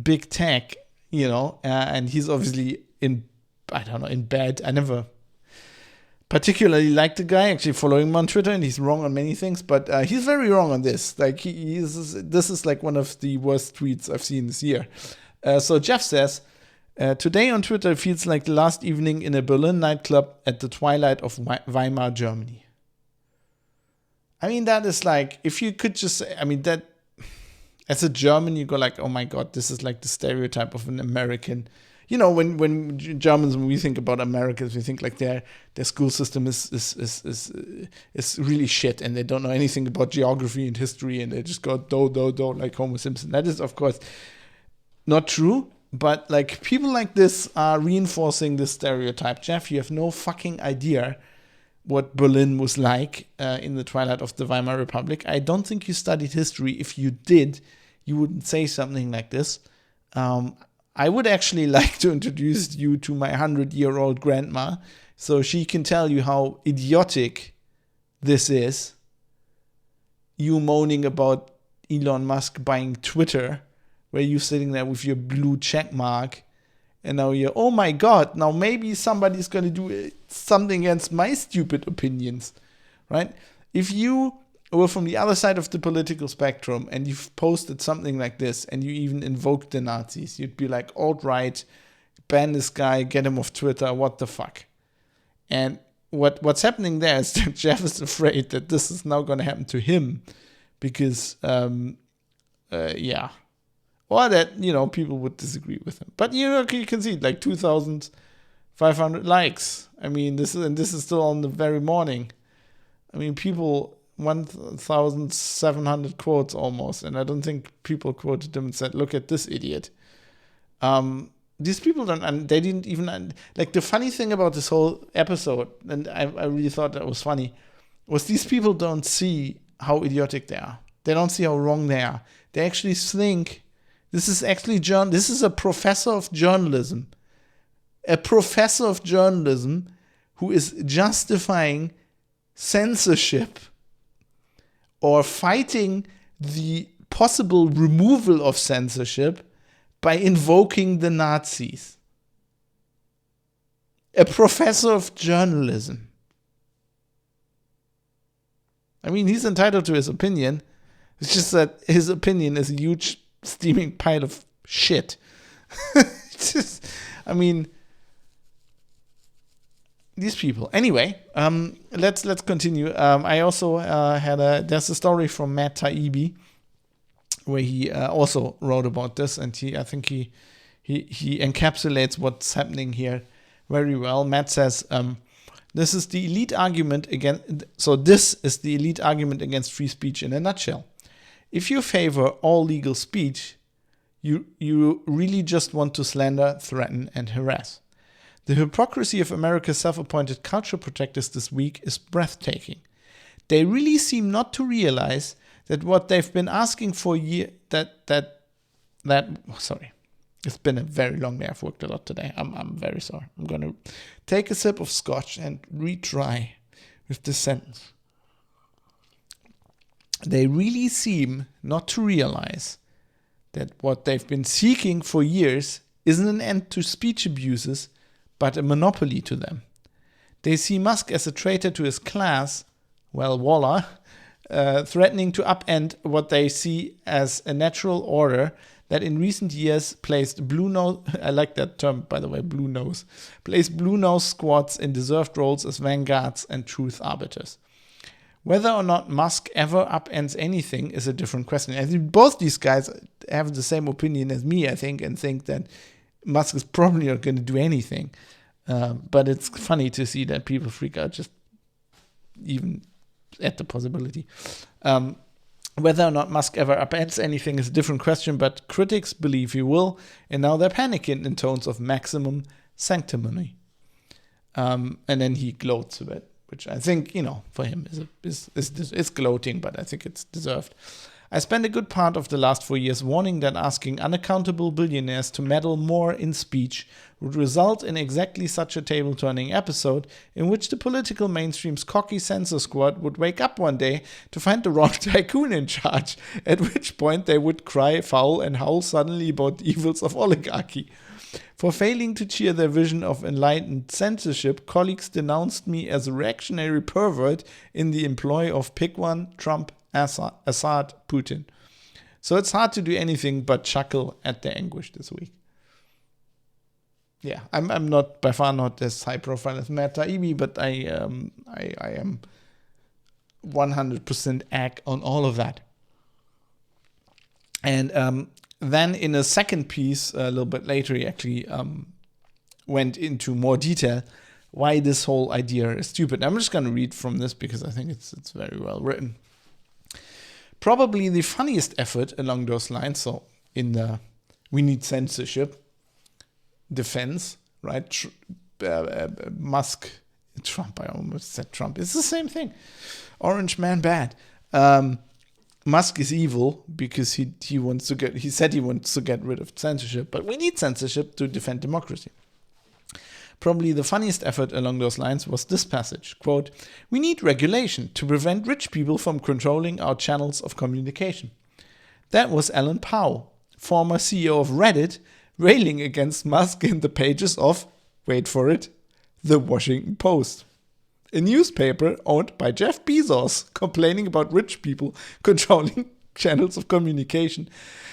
big tech, and he's obviously in bed. I never particularly like the guy, actually following him on Twitter, and he's wrong on many things, but he's very wrong on this. Like, this is like one of the worst tweets I've seen this year. So Jeff says, today on Twitter feels like the last evening in a Berlin nightclub at the twilight of Weimar, Germany. I mean, that is like, if you could just say, that as a German, you go like, oh my God, this is like the stereotype of an American. When Germans, when we think about Americans, we think like their school system is really shit, and they don't know anything about geography and history, and they just go do like Homer Simpson. That is, of course, not true, but like people like this are reinforcing this stereotype. Jeff, you have no fucking idea what Berlin was like in the twilight of the Weimar Republic. I don't think you studied history. If you did, you wouldn't say something like this. I would actually like to introduce you to my 100-year-old grandma so she can tell you how idiotic this is. You moaning about Elon Musk buying Twitter, where you're sitting there with your blue check mark, and now you're, oh my God, now maybe somebody's going to do something against my stupid opinions, right? If you were from the other side of the political spectrum and you've posted something like this and you even invoked the Nazis, you'd be like, alt-right, ban this guy, get him off Twitter, what the fuck? And what's happening there is that Jeff is afraid that this is now going to happen to him because, or that, people would disagree with him. But, you can see like 2,500 likes. I mean, this is still on the very morning. I mean, people, 1,700 quotes almost, and I don't think people quoted him and said, look at this idiot. These people they didn't even, like, the funny thing about this whole episode, and I really thought that was funny, was these people don't see how idiotic they are. They don't see how wrong they are. They actually think this is a professor of journalism. A professor of journalism who is justifying censorship or fighting the possible removal of censorship by invoking the Nazis. A professor of journalism. I mean, he's entitled to his opinion. It's just that his opinion is a huge steaming pile of shit. These people. Anyway, let's continue. I also there's a story from Matt Taibbi, where he also wrote about this, and I think he encapsulates what's happening here very well. Matt says, this is the elite argument against free speech in a nutshell. If you favor all legal speech, you really just want to slander, threaten, and harass. The hypocrisy of America's self-appointed culture protectors this week is breathtaking. They really seem not to realize that what they've been asking for years, sorry. It's been a very long day. I've worked a lot today. I'm very sorry. I'm going to take a sip of scotch and retry with this sentence. They really seem not to realize that what they've been seeking for years isn't an end to speech abuses, but a monopoly to them. They see Musk as a traitor to his class, well, voila, threatening to upend what they see as a natural order that in recent years placed blue nose, I like that term, by the way, blue nose, placed blue nose squads in deserved roles as vanguards and truth arbiters. Whether or not Musk ever upends anything is a different question. I think both these guys have the same opinion as me, I think, and think that Musk is probably not going to do anything. But it's funny to see that people freak out just even at the possibility. Whether or not Musk ever upends anything is a different question, but critics believe he will, and now they're panicking in tones of maximum sanctimony. And then he gloats a bit, which I think, for him is gloating, but I think it's deserved. I spent a good part of the last 4 years warning that asking unaccountable billionaires to meddle more in speech would result in exactly such a table-turning episode in which the political mainstream's cocky censor squad would wake up one day to find the wrong tycoon in charge, at which point they would cry foul and howl suddenly about the evils of oligarchy. For failing to cheer their vision of enlightened censorship, colleagues denounced me as a reactionary pervert in the employ of pick one, Trump, Assad, Putin. So it's hard to do anything but chuckle at their anguish this week. Yeah, I'm not by far not as high profile as Matt Taibbi, but I am 100% ag on all of that. And then in a second piece, a little bit later, he actually went into more detail why this whole idea is stupid. I'm just going to read from this because I think it's very well written. Probably the funniest effort along those lines, so in the we need censorship defense, right? Musk, Trump, I almost said Trump. It's the same thing. Orange man bad. Musk is evil because he said he wants to get rid of censorship, but we need censorship to defend democracy. Probably the funniest effort along those lines was this passage, quote, "We need regulation to prevent rich people from controlling our channels of communication." That was Alan Powell, former CEO of Reddit, railing against Musk in the pages of, wait for it, The Washington Post, a newspaper owned by Jeff Bezos, complaining about rich people controlling channels of communication.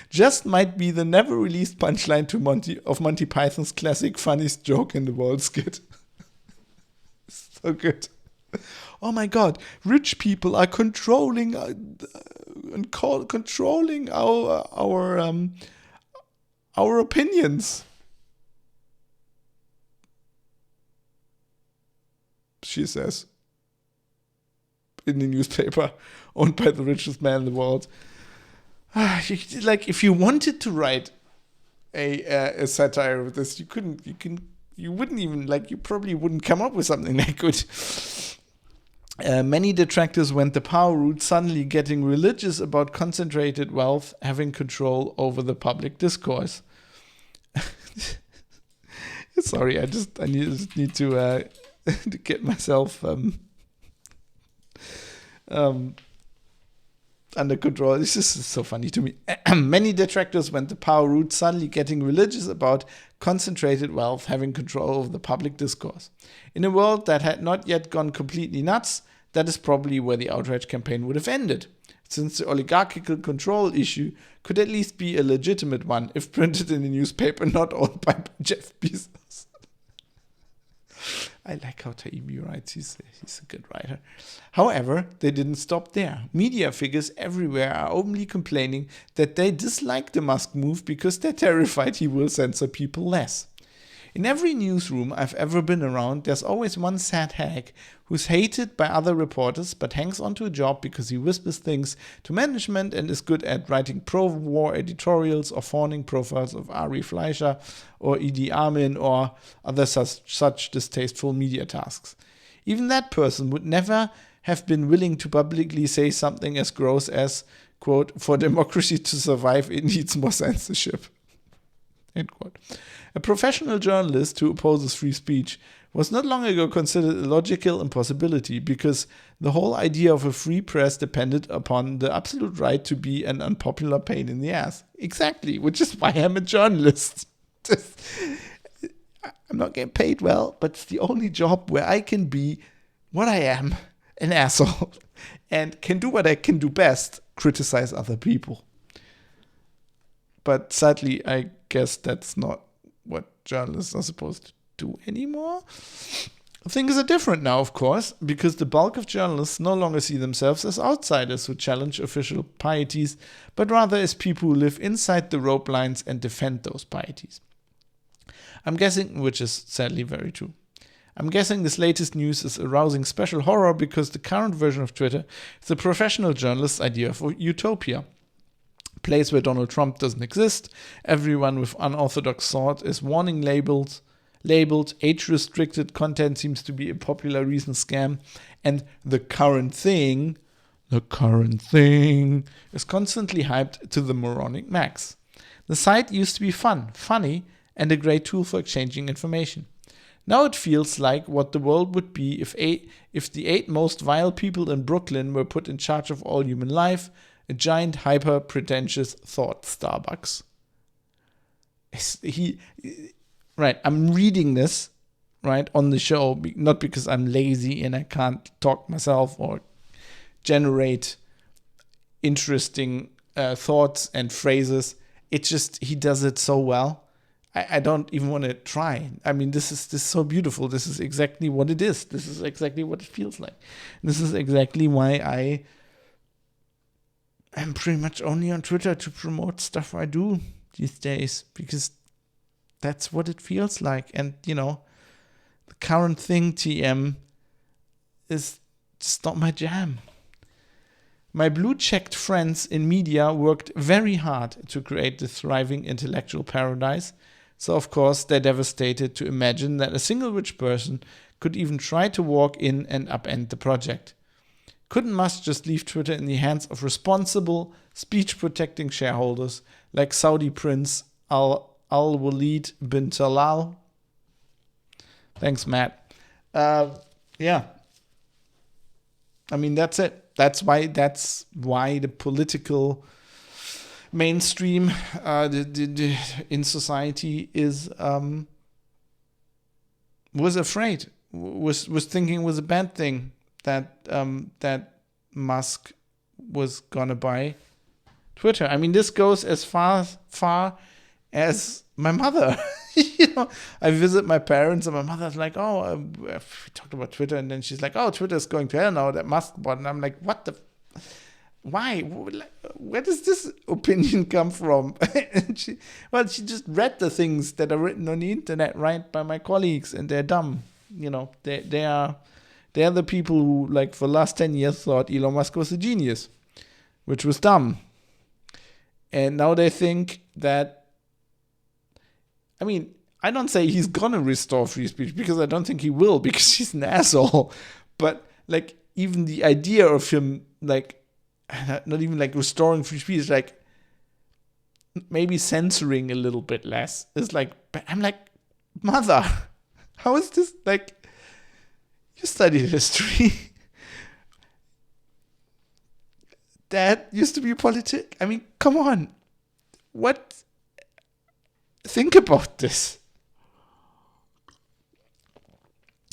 Just might be the never-released punchline to Monty Python's classic funniest joke in the world skit. So good. Oh my God, rich people are controlling our opinions. She says in the newspaper owned by the richest man in the world. Like, if you wanted to write a satire with this, you probably wouldn't come up with something that good. Many detractors went the power route, suddenly getting religious about concentrated wealth having control over the public discourse. Sorry, I need to to get myself under control. This is so funny to me. Many detractors went the power route, suddenly getting religious about concentrated wealth having control over the public discourse. In a world that had not yet gone completely nuts, that is probably where the outrage campaign would have ended, since the oligarchical control issue could at least be a legitimate one if printed in a newspaper not owned by Jeff Bezos. I like how Taibbi writes. He's a good writer. However, they didn't stop there. Media figures everywhere are openly complaining that they dislike the Musk move because they're terrified he will censor people less. In every newsroom I've ever been around, there's always one sad hag who's hated by other reporters but hangs onto a job because he whispers things to management and is good at writing pro-war editorials or fawning profiles of Ari Fleischer or Idi Amin or other such distasteful media tasks. Even that person would never have been willing to publicly say something as gross as, quote, "for democracy to survive, it needs more censorship." End quote. A professional journalist who opposes free speech was not long ago considered a logical impossibility because the whole idea of a free press depended upon the absolute right to be an unpopular pain in the ass. Exactly, which is why I'm a journalist. I'm not getting paid well, but it's the only job where I can be what I am, an asshole, and can do what I can do best, criticize other people. But sadly, I guess that's not what journalists are supposed to do anymore. Things are different now, of course, because the bulk of journalists no longer see themselves as outsiders who challenge official pieties, but rather as people who live inside the rope lines and defend those pieties. I'm guessing, which is sadly very true. I'm guessing this latest news is arousing special horror because the current version of Twitter is the professional journalist's idea of utopia. A place where Donald Trump doesn't exist, everyone with unorthodox thought is warning labeled, age-restricted content seems to be a popular recent scam, and the current thing is constantly hyped to the moronic max. The site used to be fun, funny, and a great tool for exchanging information. Now it feels like what the world would be if the 8 most vile people in Brooklyn were put in charge of all human life, a giant, hyper-pretentious thought Starbucks. Right, I'm reading this, right, on the show, not because I'm lazy and I can't talk myself or generate interesting thoughts and phrases. It's just, he does it so well. I don't even want to try. I mean, this is so beautiful. This is exactly what it is. This is exactly what it feels like. This is exactly why I am pretty much only on Twitter to promote stuff I do these days, because that's what it feels like. And, you know, the current thing, TM, is just not my jam. My blue-checked friends in media worked very hard to create this thriving intellectual paradise. So, of course, they're devastated to imagine that a single rich person could even try to walk in and upend the project. Couldn't Musk just leave Twitter in the hands of responsible, speech-protecting shareholders like Saudi Prince Al-Walid bin Talal? Thanks, Matt. Yeah. I mean, that's it. That's why the political mainstream in society was afraid, was thinking it was a bad thing that Musk was gonna buy Twitter. I mean, this goes as far as my mother. You know, I visit my parents and my mother's like, "Oh, we talked about Twitter," and then she's like, "Oh, Twitter's going to hell now, that Musk bought." And I'm like, "What the? Why? Where does this opinion come from?" And she just read the things that are written on the internet, right, by my colleagues, and they're dumb. You know, they are the people who, like, for the last 10 years thought Elon Musk was a genius, which was dumb. And now they think that, I mean, I don't say he's gonna restore free speech, because I don't think he will, because he's an asshole. But, like, even the idea of him, like, not even like restoring free speech, like maybe censoring a little bit less, is like, I'm like, mother, how is this? Like, you studied history. Dad used to be a politic. I mean, come on. What? Think about this.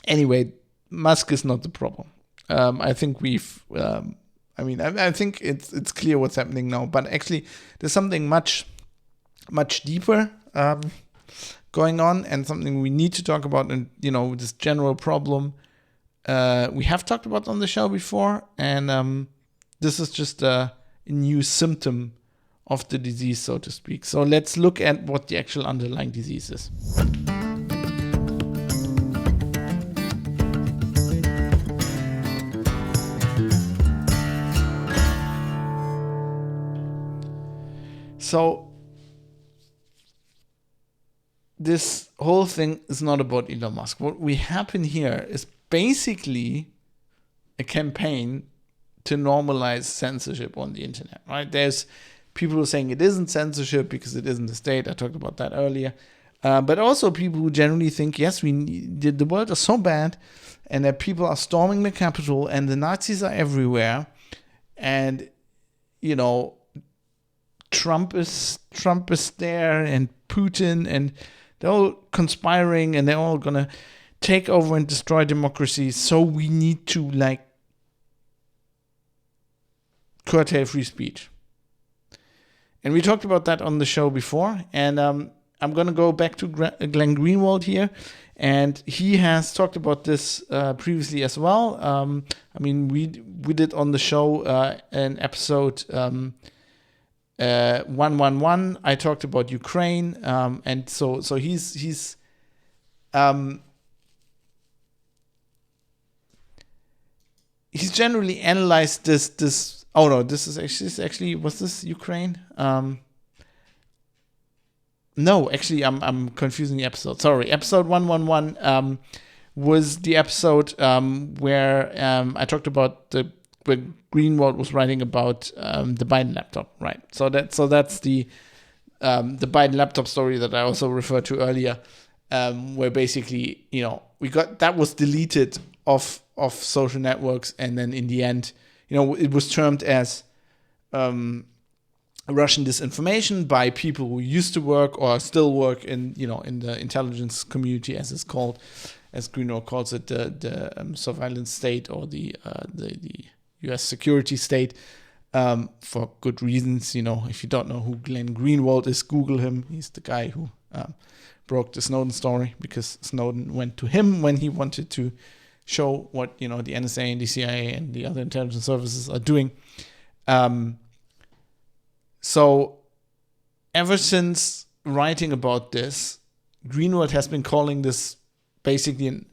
Anyway, Musk is not the problem. I think we've. I think it's clear what's happening now. But actually, there's something much, much deeper going on and something we need to talk about, and this general problem we have talked about on the show before, and this is just a new symptom of the disease, so to speak. So let's look at what the actual underlying disease is. So this whole thing is not about Elon Musk. What we happen here is basically a campaign to normalize censorship on the internet, right? There's people who are saying it isn't censorship because it isn't the state. I talked about that earlier. But also people who generally think, yes, the world is so bad and that people are storming the Capitol and the Nazis are everywhere. And, Trump is there and Putin, and they're all conspiring and they're all going to take over and destroy democracy. So we need to curtail free speech. And we talked about that on the show before. And I'm going to go back to Glenn Greenwald here. And he has talked about this previously as well. We did on the show an episode 111. I talked about Ukraine. And so he's generally analyzed this. Oh no, this is actually was this Ukraine? No, actually I'm confusing the episode. Sorry, episode 111 was the episode where I talked about where Greenwald was writing about the Biden laptop, right? So that's the Biden laptop story that I also referred to earlier, where basically we got that was deleted off social networks, and then in the end, it was termed as Russian disinformation by people who used to work or still work in the intelligence community, as it's called, as Greenwald calls it, the surveillance state, or the U.S. security state, for good reasons. If you don't know who Glenn Greenwald is, Google him. He's the guy who broke the Snowden story, because Snowden went to him when he wanted to show what the NSA and the CIA and the other intelligence services are doing. So ever since writing about this, Greenwald has been calling this basically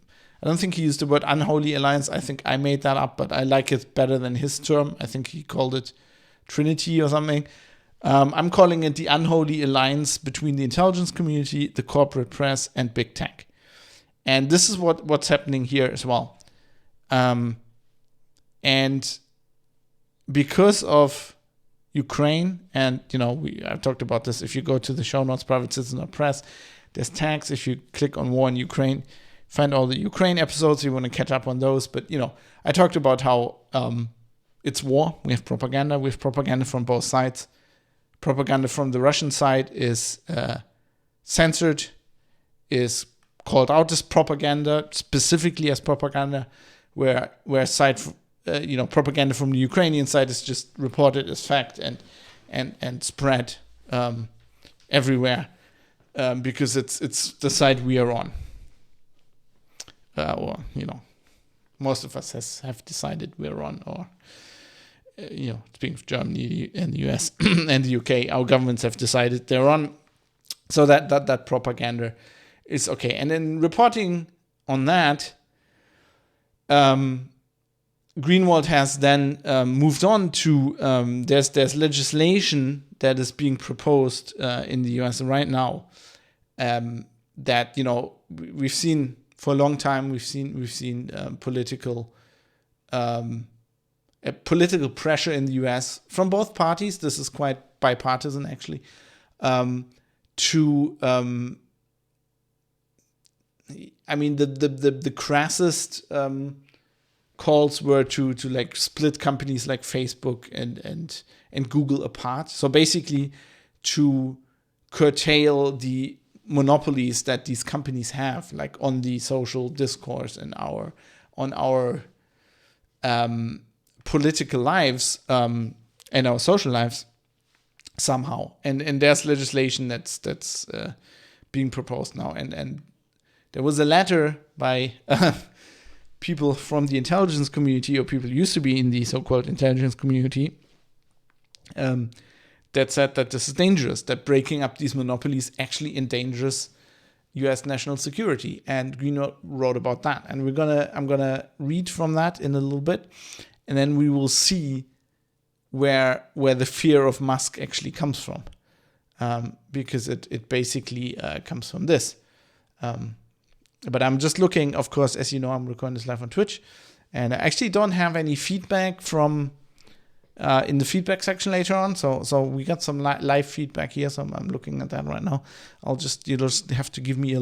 I don't think he used the word unholy alliance. I think I made that up, but I like it better than his term. I think he called it Trinity or something. I'm calling it the unholy alliance between the intelligence community, the corporate press, and big tech. And this is what's happening here as well. And because of Ukraine, and I've talked about this. If you go to the show notes, Private Citizen or Press, there's tags. If you click on War in Ukraine, find all the Ukraine episodes. You want to catch up on those. But I talked about how it's war. We have propaganda. We have propaganda from both sides. Propaganda from the Russian side is censored, is called out as propaganda, specifically as propaganda, where propaganda from the Ukrainian side is just reported as fact and spread everywhere, because it's the side we are on, or most of us have decided we're on, or speaking of Germany and the US and the UK, our governments have decided they're on. So that propaganda is okay. And then reporting on that, Greenwald has then moved on to there's legislation that is being proposed in the US right now, that we've seen for a long time. We've seen political pressure in the US from both parties. This is quite bipartisan, actually, the crassest calls were to split companies like Facebook and Google apart. So basically to curtail the monopolies that these companies have, like on the social discourse and on our political lives and our social lives somehow. And there's legislation that's being proposed now. And there was a letter by people from the intelligence community, or people who used to be in the so-called intelligence community, that said that this is dangerous, that breaking up these monopolies actually endangers U.S. national security. And Greenwald wrote about that. And I'm gonna read from that in a little bit, and then we will see where the fear of Musk actually comes from, because it basically comes from this. But I'm just looking, of course, as you know, I'm recording this live on Twitch, and I actually don't have any feedback from in the feedback section later on. So we got some live feedback here, so I'm looking at that right now. You'll just have to give me a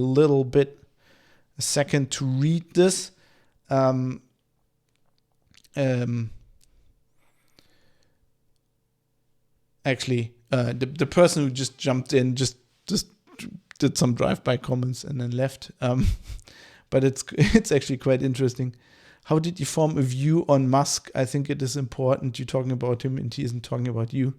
second to read this. Actually, the person who just jumped in just did some drive-by comments and then left. But it's actually quite interesting. How did you form a view on Musk? I think it is important. You're talking about him and he isn't talking about you.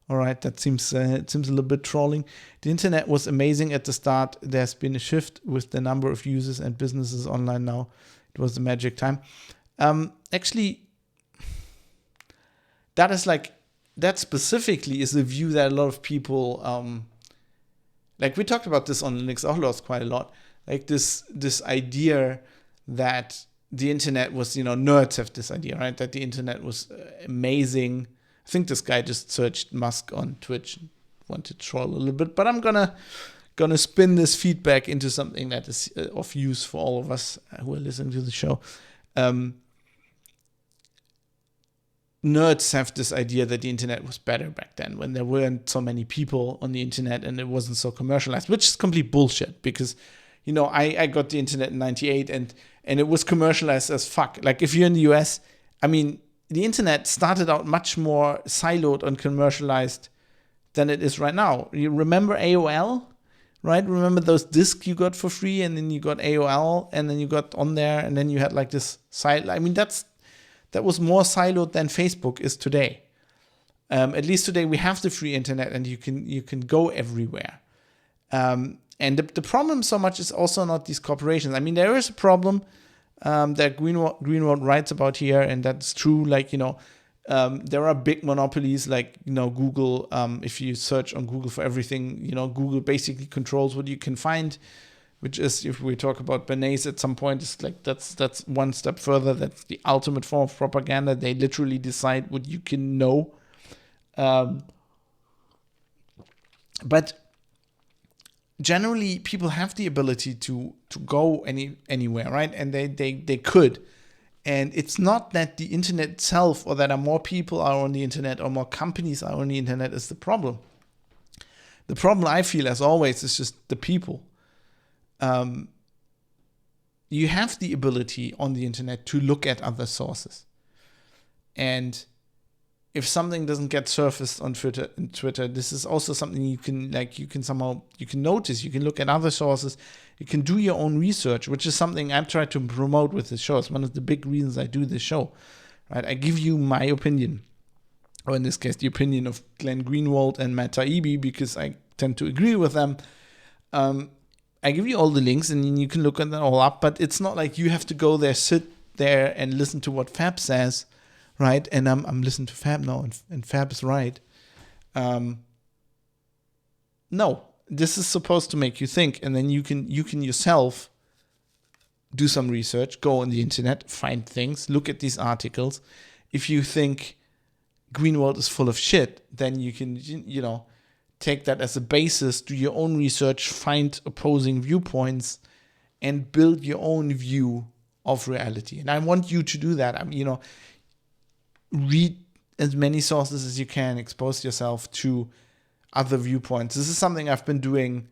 All right, that seems a little bit trolling. The internet was amazing at the start. There's been a shift with the number of users and businesses online now. It was the magic time. Actually, that specifically is a view that a lot of people, like we talked about this on Linux Outlaws quite a lot, like this idea that the internet was, nerds have this idea, right? That the internet was amazing. I think this guy just searched Musk on Twitch and wanted to troll a little bit, but I'm gonna spin this feedback into something that is of use for all of us who are listening to the show. Nerds have this idea that the internet was better back then, when there weren't so many people on the internet and it wasn't so commercialized, which is complete bullshit, because I got the internet in 98 and it was commercialized as fuck. Like, if you're in the US, I mean, the internet started out much more siloed and commercialized than it is right now. You remember AOL, right? Remember those discs you got for free, and then you got AOL, and then you got on there, and then you had like this side. I mean, that was more siloed than Facebook is today. At least today we have the free internet, and you can go everywhere. And the problem so much is also not these corporations. I mean, there is a problem that Greenwald writes about here, and that's true. Like, there are big monopolies like, Google. If you search on Google for everything, Google basically controls what you can find, which is, if we talk about Bernays at some point, it's like that's one step further. That's the ultimate form of propaganda. They literally decide what you can know. But generally, people have the ability to go anywhere, right? And they could. And it's not that the internet itself, or that more people are on the internet, or more companies are on the internet, is the problem. The problem, I feel, as always, is just the people. You have the ability on the internet to look at other sources. And if something doesn't get surfaced on Twitter, this is also something you can notice. You can look at other sources. You can do your own research, which is something I've tried to promote with this show. It's one of the big reasons I do this show, right? I give you my opinion, or in this case, the opinion of Glenn Greenwald and Matt Taibbi, because I tend to agree with them. I give you all the links, and you can look at them all up, but it's not like you have to go there, sit there, and listen to what Fab says. Right, and I'm listening to Fab now, and Fab is right. No, this is supposed to make you think, and then you can yourself do some research, go on the internet, find things, look at these articles. If you think Greenwald is full of shit, then you can take that as a basis, do your own research, find opposing viewpoints, and build your own view of reality. And I want you to do that. Read as many sources as you can, expose yourself to other viewpoints. This is something I've been doing,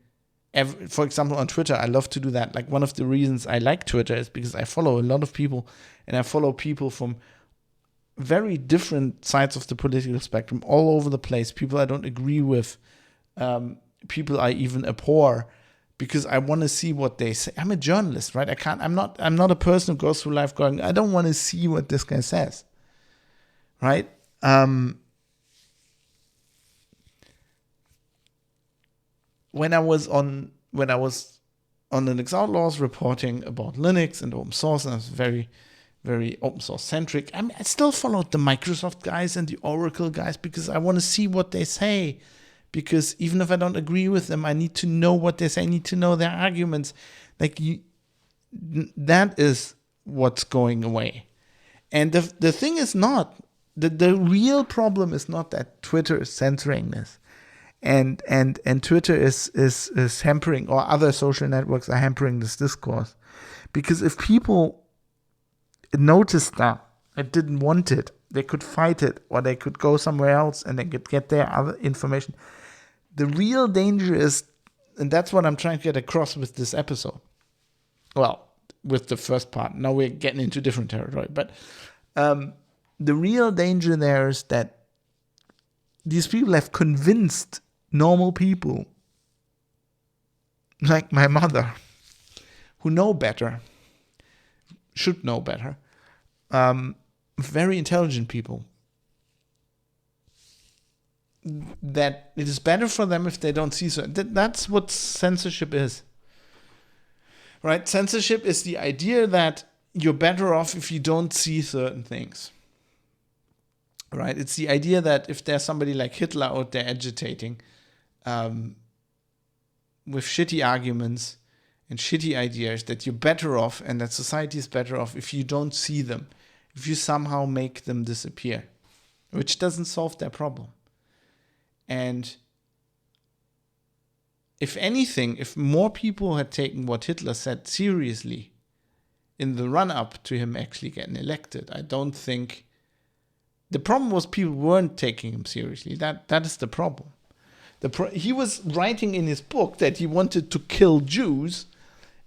for example, on Twitter. I love to do that. Like, one of the reasons I like Twitter is because I follow a lot of people, and I follow people from very different sides of the political spectrum, all over the place, people I don't agree with, people I even abhor, because I want to see what they say. I'm a journalist, right? I'm not a person who goes through life going, I don't want to see what this guy says. Right? When I was on when I was on Linux Outlaws reporting about Linux and open source, and I was very, very open source centric. I mean, I still followed the Microsoft guys and the Oracle guys because I want to see what they say. Because even if I don't agree with them, I need to know what they say. I need to know their arguments. That is what's going away. And the thing is not, the real problem is not that Twitter is censoring this. And Twitter is hampering, or other social networks are hampering this discourse. Because if people noticed that and didn't want it, they could fight it, or they could go somewhere else and they could get their other information. The real danger is, and that's what I'm trying to get across with this episode. Well, with the first part. Now we're getting into different territory. But the real danger there is that these people have convinced normal people, like my mother, who know better, should know better, very intelligent people, that it is better for them if they don't see so. That's what censorship is. Right? Censorship is the idea that you're better off if you don't see certain things. Right? It's the idea that if there's somebody like Hitler out there agitating with shitty arguments and shitty ideas, that you're better off and that society is better off if you don't see them, if you somehow make them disappear, which doesn't solve their problem. And if anything, if more people had taken what Hitler said seriously in the run-up to him actually getting elected, I don't think... The problem was people weren't taking him seriously. That is the problem. He was writing in his book that he wanted to kill Jews,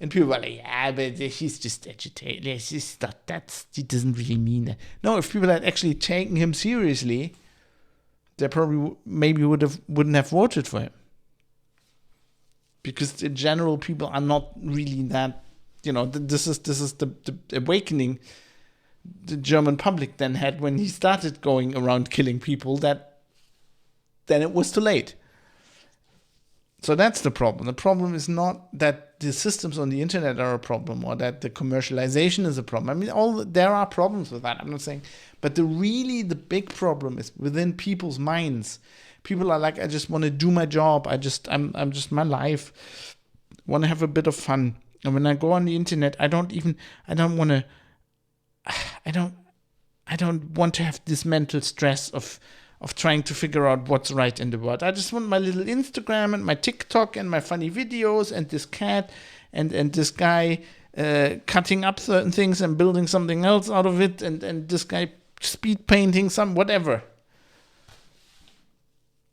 and people were like, yeah, but he's just agitated. He doesn't really mean that. No, if people had actually taken him seriously, they probably maybe wouldn't have voted for him. Because in general, people are not really that, this is the awakening the German public then had when he started going around killing people, that then it was too late. So that's the problem. The problem is not that the systems on the internet are a problem or that the commercialization is a problem. I mean, there are problems with that. I'm not saying, but the big problem is within people's minds. People are like, I just want to do my job. I'm just my life. Want to have a bit of fun. And when I go on the internet, I don't want to have this mental stress of trying to figure out what's right in the world. I just want my little Instagram and my TikTok and my funny videos and this cat and this guy cutting up certain things and building something else out of it, and this guy speed painting some whatever.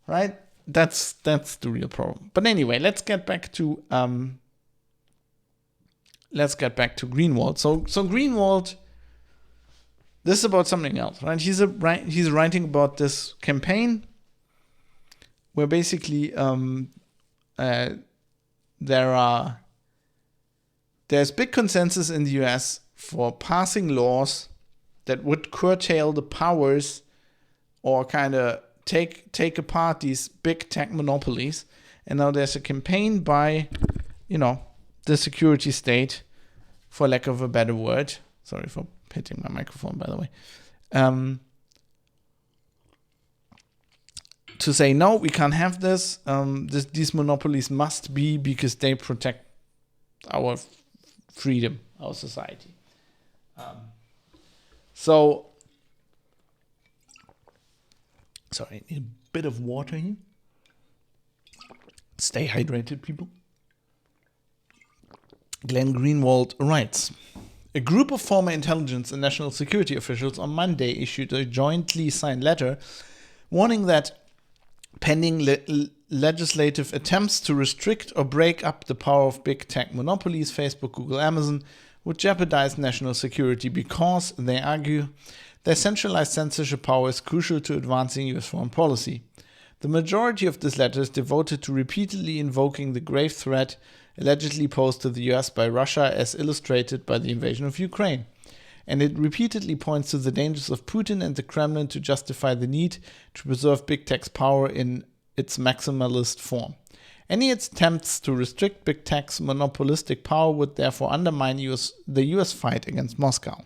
Right? That's the real problem. But anyway, let's get back to Greenwald. So Greenwald, this is about something else, right? He's writing about this campaign where basically there's big consensus in the US for passing laws that would curtail the powers or kind of take apart these big tech monopolies. And now there's a campaign by, the security state, for lack of a better word. Sorry for hitting my microphone, by the way. To say, no, we can't have this. These monopolies must be, because they protect our freedom, our society. Sorry, I need a bit of water here. Stay hydrated, people. Glenn Greenwald writes, a group of former intelligence and national security officials on Monday issued a jointly signed letter warning that pending legislative attempts to restrict or break up the power of big tech monopolies, Facebook, Google, Amazon, would jeopardize national security because, they argue, their centralized censorship power is crucial to advancing US foreign policy. The majority of this letter is devoted to repeatedly invoking the grave threat allegedly posed to the US by Russia as illustrated by the invasion of Ukraine. And it repeatedly points to the dangers of Putin and the Kremlin to justify the need to preserve big tech's power in its maximalist form. Any attempts to restrict big tech's monopolistic power would therefore undermine the US fight against Moscow.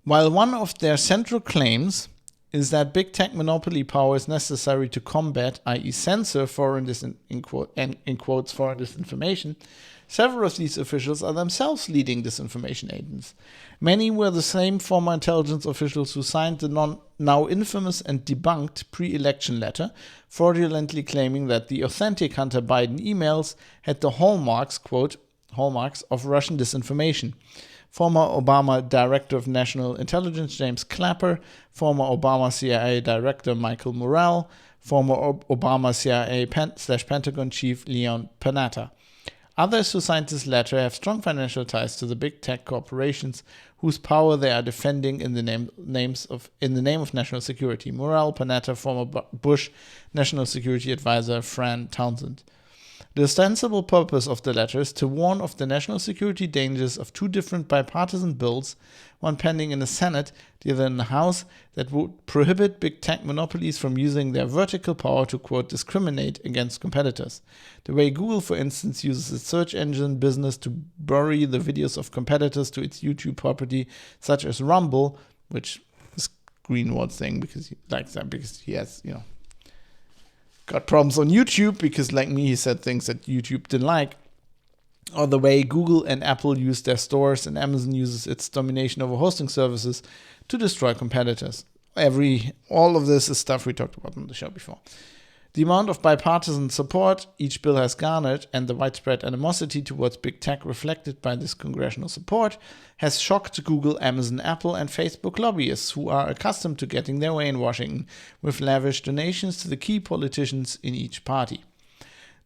While one of their central claims is that big tech monopoly power is necessary to combat, i.e. censor foreign disinformation, several of these officials are themselves leading disinformation agents. Many were the same former intelligence officials who signed the now infamous and debunked pre-election letter, fraudulently claiming that the authentic Hunter Biden emails had the hallmarks, quote, hallmarks of Russian disinformation. Former Obama Director of National Intelligence James Clapper, former Obama CIA Director Michael Morrell, former Obama CIA/Pentagon Chief Leon Panetta. Others who signed this letter have strong financial ties to the big tech corporations whose power they are defending in the name of national security. Morrell, Panetta, former Bush National Security Advisor Fran Townsend. The ostensible purpose of the letter is to warn of the national security dangers of two different bipartisan bills, one pending in the Senate, the other in the House, that would prohibit big tech monopolies from using their vertical power to, quote, discriminate against competitors. The way Google, for instance, uses its search engine business to bury the videos of competitors to its YouTube property, such as Rumble, which is Greenwald's thing because he likes that, because he has, got problems on YouTube because, like me, he said things that YouTube didn't like. Or the way Google and Apple use their stores and Amazon uses its domination over hosting services to destroy competitors. All of this is stuff we talked about on the show before. The amount of bipartisan support each bill has garnered and the widespread animosity towards big tech reflected by this congressional support has shocked Google, Amazon, Apple, and Facebook lobbyists who are accustomed to getting their way in Washington with lavish donations to the key politicians in each party.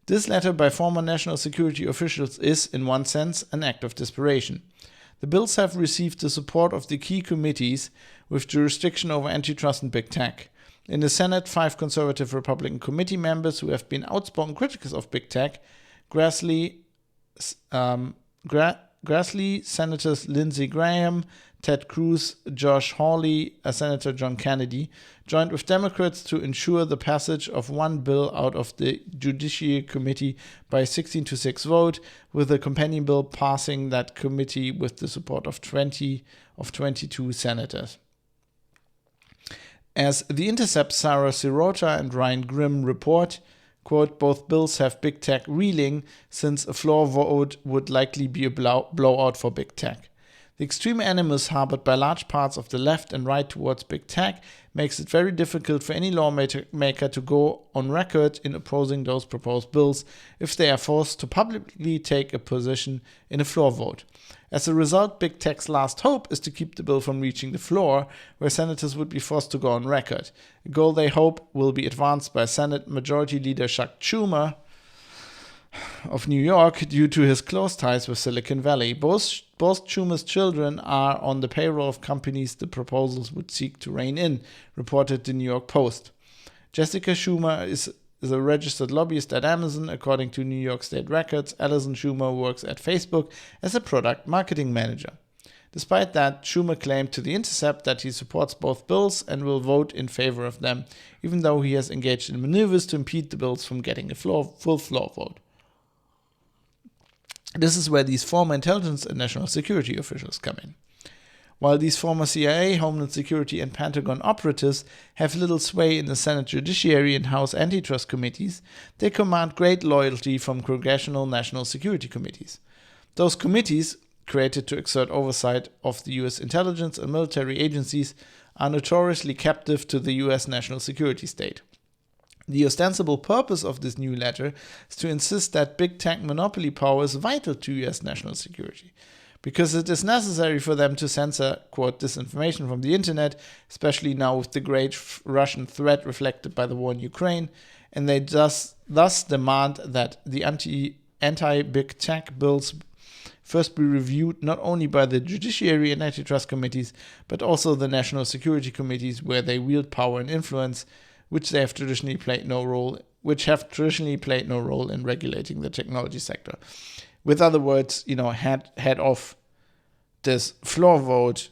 This letter by former national security officials is, in one sense, an act of desperation. The bills have received the support of the key committees with jurisdiction over antitrust and big tech. In the Senate, 5 conservative Republican committee members who have been outspoken critics of big tech, Grassley, Senators Lindsey Graham, Ted Cruz, Josh Hawley, Senator John Kennedy, joined with Democrats to ensure the passage of one bill out of the Judiciary Committee by a 16-6 vote, with the companion bill passing that committee with the support of 22 senators. As The Intercept's Sarah Sirota and Ryan Grimm report, quote, both bills have big tech reeling, since a floor vote would likely be a blowout for big tech. The extreme animus harbored by large parts of the left and right towards big tech makes it very difficult for any lawmaker to go on record in opposing those proposed bills if they are forced to publicly take a position in a floor vote. As a result, big tech's last hope is to keep the bill from reaching the floor, where senators would be forced to go on record, a goal they hope will be advanced by Senate Majority Leader Chuck Schumer of New York due to his close ties with Silicon Valley. Both Schumer's children are on the payroll of companies the proposals would seek to rein in, reported the New York Post. Jessica Schumer is a registered lobbyist at Amazon, according to New York State records. Alison Schumer works at Facebook as a product marketing manager. Despite that, Schumer claimed to The Intercept that he supports both bills and will vote in favor of them, even though he has engaged in maneuvers to impede the bills from getting a full floor vote. This is where these former intelligence and national security officials come in. While these former CIA, Homeland Security, and Pentagon operatives have little sway in the Senate Judiciary and House antitrust committees, they command great loyalty from congressional national security committees. Those committees, created to exert oversight of the U.S. intelligence and military agencies, are notoriously captive to the U.S. national security state. The ostensible purpose of this new letter is to insist that big tech monopoly power is vital to U.S. national security, because it is necessary for them to censor, quote, disinformation from the internet, especially now with the great Russian threat reflected by the war in Ukraine, and they thus demand that the anti-big tech bills first be reviewed not only by the Judiciary and Antitrust Committees, but also the National Security Committees, where they wield power and influence, which have traditionally played no role in regulating the technology sector. With other words, head off this floor vote,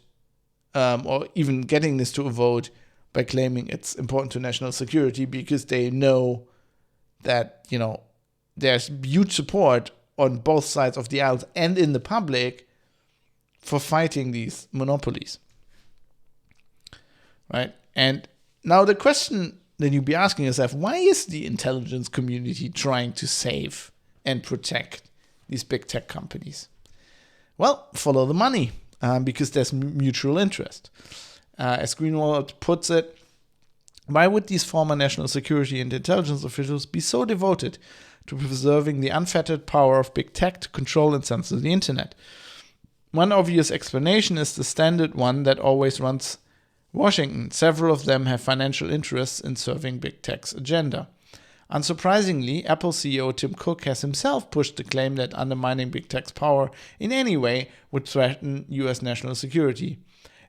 or even getting this to a vote by claiming it's important to national security, because they know that, there's huge support on both sides of the aisle and in the public for fighting these monopolies, right? And now the question that you'd be asking yourself, why is the intelligence community trying to save and protect these big tech companies? Well, follow the money, because there's mutual interest. As Greenwald puts it, why would these former national security and intelligence officials be so devoted to preserving the unfettered power of big tech to control and censor the internet? One obvious explanation is the standard one that always runs Washington. Several of them have financial interests in serving big tech's agenda. Unsurprisingly, Apple CEO Tim Cook has himself pushed the claim that undermining big tech's power in any way would threaten US national security.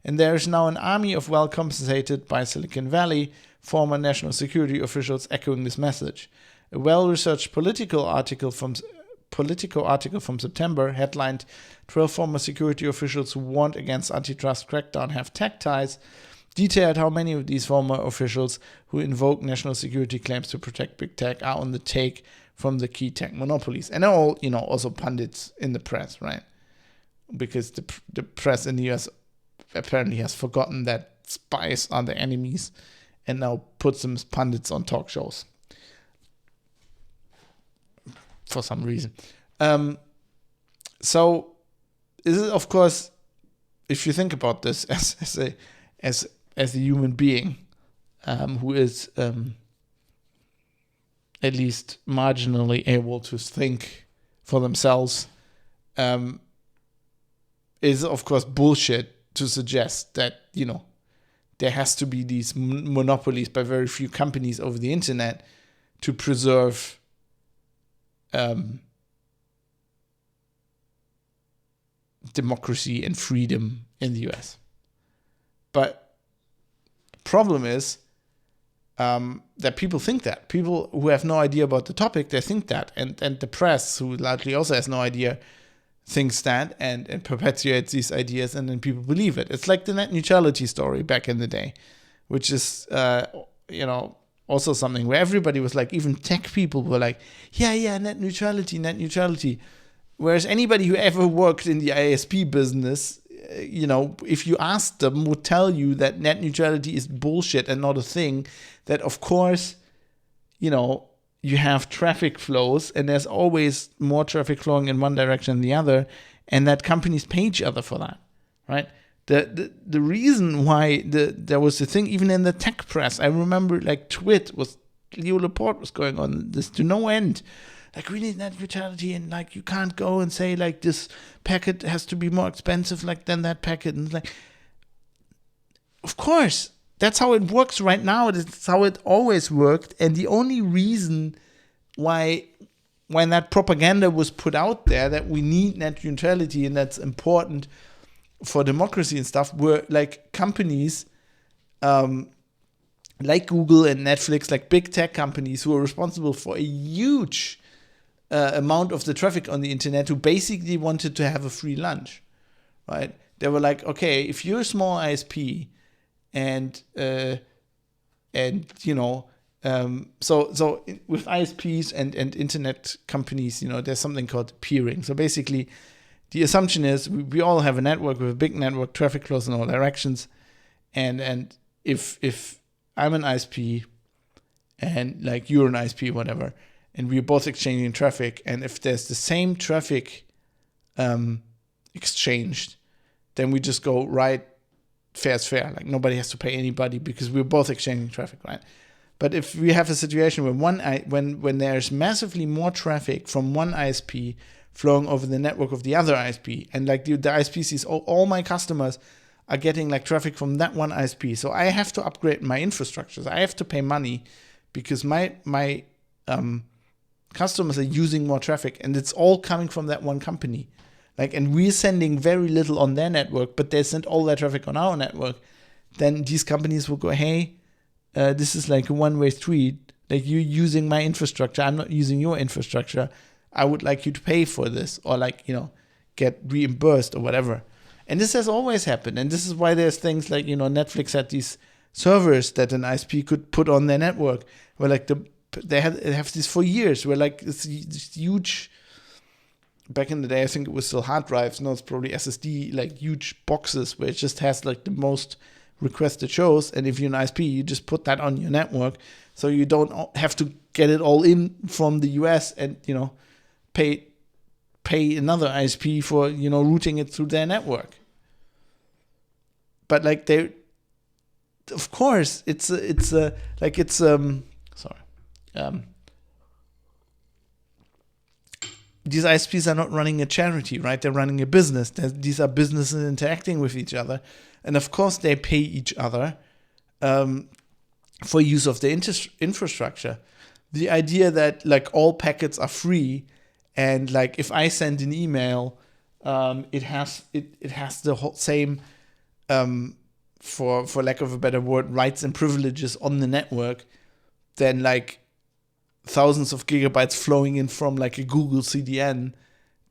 And there is now an army of well-compensated by Silicon Valley former national security officials echoing this message. A well-researched Politico article from September headlined 12 former security officials who warned against antitrust crackdown have tech ties, detailed how many of these former officials who invoke national security claims to protect big tech are on the take from the key tech monopolies. And all, also pundits in the press, right? Because the press in the US apparently has forgotten that spies are the enemies and now puts them as pundits on talk shows for some reason. So this is, of course, if you think about this as a human being who is at least marginally able to think for themselves, is of course bullshit to suggest that, there has to be these monopolies by very few companies over the internet to preserve democracy and freedom in the US. But the problem is that people think that. People who have no idea about the topic, they think that. And the press, who largely also has no idea, thinks that and perpetuates these ideas, and then people believe it. It's like the net neutrality story back in the day, which is, also something where everybody was like, even tech people were like, yeah, net neutrality. Whereas anybody who ever worked in the ISP business, if you asked them, would tell you that net neutrality is bullshit and not a thing, that of course, you have traffic flows and there's always more traffic flowing in one direction than the other, and that companies pay each other for that, right? The reason why there was a thing, even in the tech press, I remember like Leo Laporte was going on this to no end. Like, we need net neutrality, and like you can't go and say like this packet has to be more expensive like than that packet, and like, of course, that's how it works right now. That's how it always worked. And the only reason why when that propaganda was put out there that we need net neutrality and that's important for democracy and stuff were like companies like Google and Netflix, like big tech companies who are responsible for a huge amount of the traffic on the internet, who basically wanted to have a free lunch, right? They were like, okay, if you're a small ISP and so with ISPs and internet companies, there's something called peering. So basically, the assumption is we all have a network with a big network, traffic flows in all directions, and if I'm an ISP and like you're an ISP, whatever, and we're both exchanging traffic, and if there's the same traffic exchanged, then we just go right, fair is fair. Like nobody has to pay anybody because we're both exchanging traffic, right? But if we have a situation where when there's massively more traffic from one ISP flowing over the network of the other ISP, and like the ISP sees all my customers are getting like traffic from that one ISP, so I have to upgrade my infrastructure. So I have to pay money because my customers are using more traffic, and it's all coming from that one company. Like, and we're sending very little on their network, but they send all their traffic on our network. Then these companies will go, hey, this is like a one-way street. Like, you're using my infrastructure, I'm not using your infrastructure. I would like you to pay for this, or like, get reimbursed or whatever. And this has always happened. And this is why there's things like, Netflix had these servers that an ISP could put on their network, where like the have this for years, where like it's huge. Back in the day, I think it was still hard drives. Now it's probably SSD, like huge boxes where it just has like the most requested shows. And if you're an ISP, you just put that on your network, so you don't have to get it all in from the US and pay another ISP for routing it through their network. But like of course, these ISPs are not running a charity, right? They're running a business. These are businesses interacting with each other. And of course, they pay each other for use of the infrastructure. The idea that like all packets are free, and like if I send an email, it has the whole same, for lack of a better word, rights and privileges on the network than like thousands of gigabytes flowing in from like a Google CDN,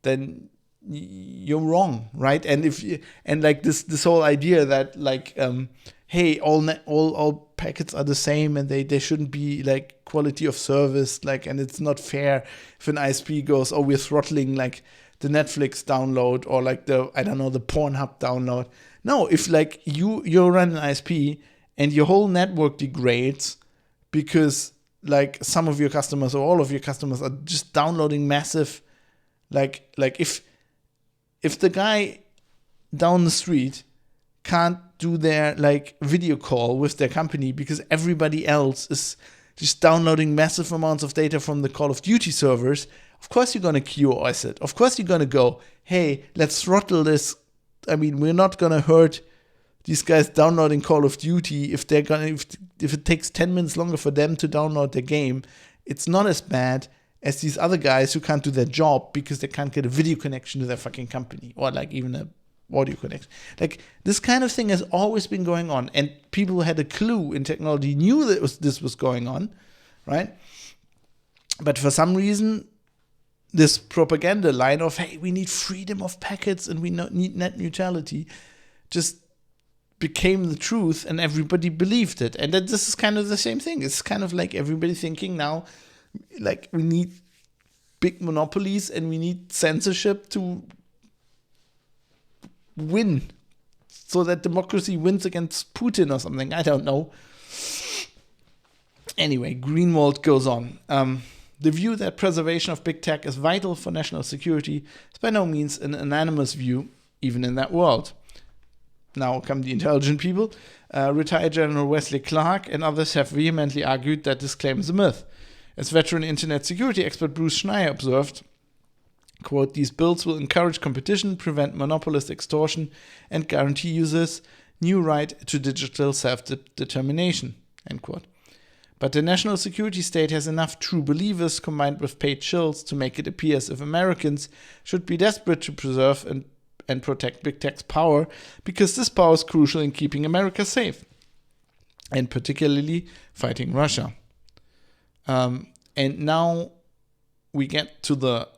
then you're wrong, right? And like this whole idea that like hey, all packets are the same and they shouldn't be like quality of service, like, and it's not fair if an ISP goes, oh, we're throttling like the Netflix download or like the Pornhub download. No, if like you run an ISP and your whole network degrades because like some of your customers or all of your customers are just downloading massive, like if the guy down the street can't do their like video call with their company because everybody else is just downloading massive amounts of data from the Call of Duty servers, of course you're going to QoS it. Of course you're going to go, hey, let's throttle this. I mean, we're not going to hurt these guys downloading Call of Duty if it takes 10 minutes longer for them to download the game. It's not as bad as these other guys who can't do their job because they can't get a video connection to their fucking company, or like even a audio connection. Like this kind of thing has always been going on, and people who had a clue in technology knew that this was going on, right? But for some reason, this propaganda line of, hey, we need freedom of packets and we need net neutrality, just became the truth, and everybody believed it. And that this is kind of the same thing. It's kind of like everybody thinking now, like, we need big monopolies and we need censorship to win, so that democracy wins against Putin or something. I don't know. Anyway, Greenwald goes on. The view that preservation of big tech is vital for national security is by no means an unanimous view, even in that world. Now come the intelligent people. Retired General Wesley Clark and others have vehemently argued that this claim is a myth. As veteran internet security expert Bruce Schneier observed, quote, these bills will encourage competition, prevent monopolist extortion, and guarantee users new right to digital self-determination, end quote. But the national security state has enough true believers combined with paid shills to make it appear as if Americans should be desperate to preserve and protect big tech's power, because this power is crucial in keeping America safe, and particularly fighting Russia. And now we get to the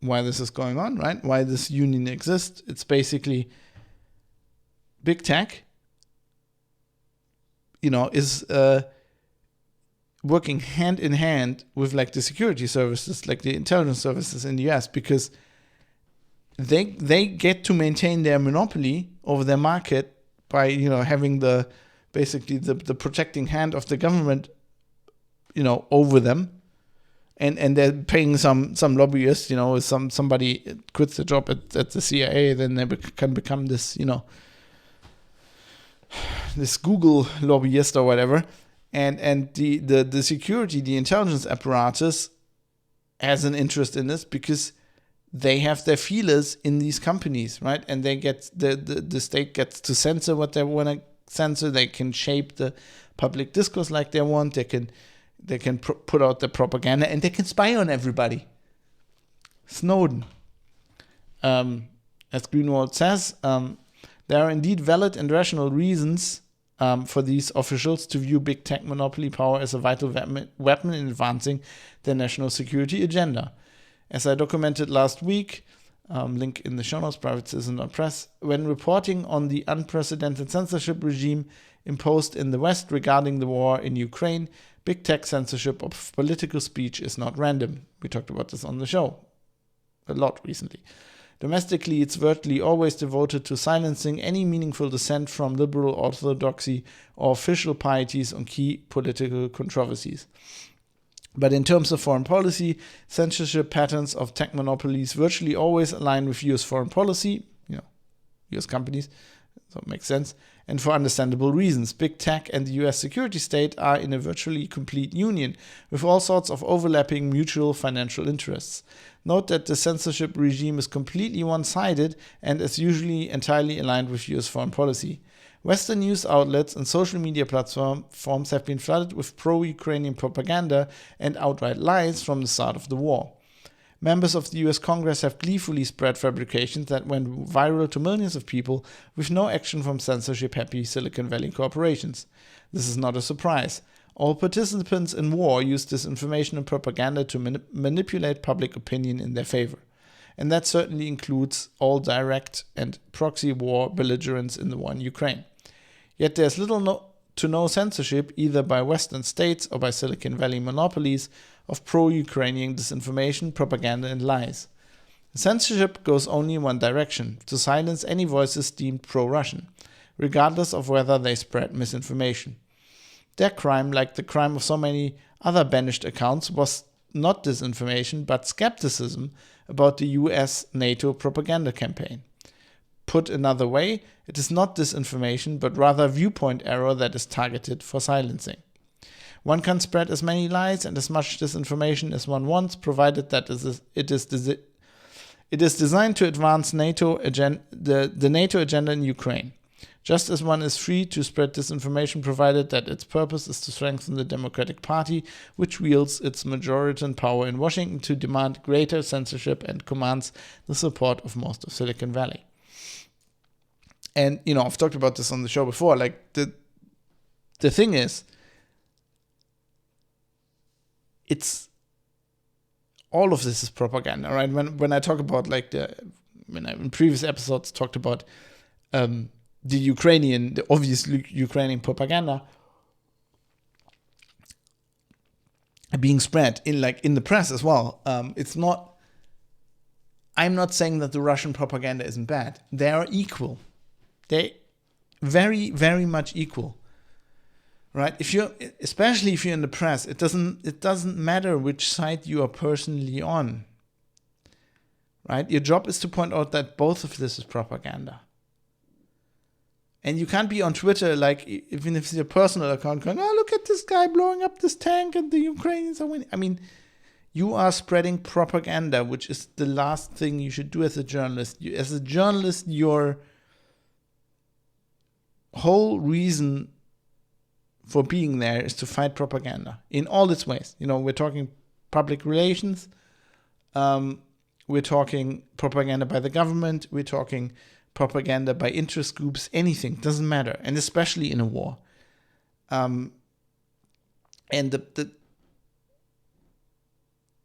why this is going on, right? Why this union exists. It's basically big tech, is working hand in hand with like the security services, like the intelligence services in the US, because they get to maintain their monopoly over their market by having the protecting hand of the government over them, and they're paying some lobbyists, if somebody quits the job at the CIA, then they can become this this Google lobbyist or whatever, and the security, the intelligence apparatus has an interest in this because they have their feelers in these companies, right? And they get the state gets to censor what they want to censor. They can shape the public discourse like they want. They can put out the propaganda, and they can spy on everybody. Snowden, as Greenwald says, there are indeed valid and rational reasons for these officials to view big tech monopoly power as a vital weapon in advancing their national security agenda. As I documented last week, link in the show notes, privatecitizen.press, when reporting on the unprecedented censorship regime imposed in the West regarding the war in Ukraine, Big tech censorship of political speech is not random. We talked about this on the show a lot recently. Domestically, it's virtually always devoted to silencing any meaningful dissent from liberal orthodoxy or official pieties on key political controversies. But in terms of foreign policy, censorship patterns of tech monopolies virtually always align with US foreign policy, US companies, so it makes sense, and for understandable reasons. Big tech and the US security state are in a virtually complete union, with all sorts of overlapping mutual financial interests. Note that the censorship regime is completely one-sided and is usually entirely aligned with US foreign policy. Western news outlets and social media platforms have been flooded with pro-Ukrainian propaganda and outright lies from the start of the war. Members of the US Congress have gleefully spread fabrications that went viral to millions of people with no action from censorship-happy Silicon Valley corporations. This is not a surprise. All participants in war use disinformation and propaganda to manipulate public opinion in their favor. And that certainly includes all direct and proxy war belligerents in the war in Ukraine. Yet there's little to no censorship, either by Western states or by Silicon Valley monopolies, of pro-Ukrainian disinformation, propaganda, and lies. Censorship goes only in one direction, to silence any voices deemed pro-Russian, regardless of whether they spread misinformation. Their crime, like the crime of so many other banished accounts, was not disinformation, but skepticism about the US-NATO propaganda campaign. Put another way, it is not disinformation, but rather viewpoint error that is targeted for silencing. One can spread as many lies and as much disinformation as one wants, provided that it is designed to advance the NATO agenda in Ukraine. Just as one is free to spread disinformation, provided that its purpose is to strengthen the Democratic Party, which wields its majority power in Washington to demand greater censorship and commands the support of most of Silicon Valley. And, I've talked about this on the show before. Like, the thing is, all of this is propaganda, right? When I talk about, when I in previous episodes talked about the obvious Ukrainian propaganda being spread in the press as well. I'm not saying that the Russian propaganda isn't bad. They are equal. They very, very much equal, right? Especially if you're in the press, it doesn't matter which side you are personally on, right? Your job is to point out that both of this is propaganda. And you can't be on Twitter, even if it's your personal account, going, oh, look at this guy blowing up this tank and the Ukrainians are winning. I mean, you are spreading propaganda, which is the last thing you should do as a journalist. As a journalist, your whole reason for being there is to fight propaganda in all its ways. We're talking public relations. We're talking propaganda by the government. We're talking propaganda by interest groups. Anything, doesn't matter. And especially in a war. And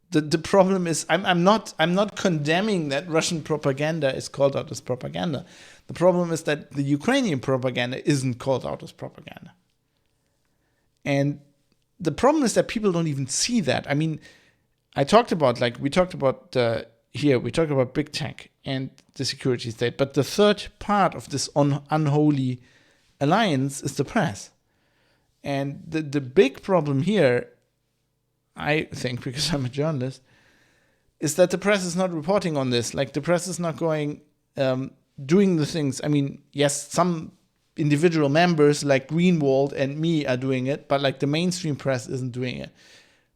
the problem is, I'm not condemning that Russian propaganda is called out as propaganda. The problem is that the Ukrainian propaganda isn't called out as propaganda. And the problem is that people don't even see that. I mean, we talked about big tech and the security state, but the third part of this unholy alliance is the press. And the big problem here, I think, because I'm a journalist, is that the press is not reporting on this. The press is not going, doing the things. I mean, yes, some individual members like Greenwald and me are doing it, but the mainstream press isn't doing it.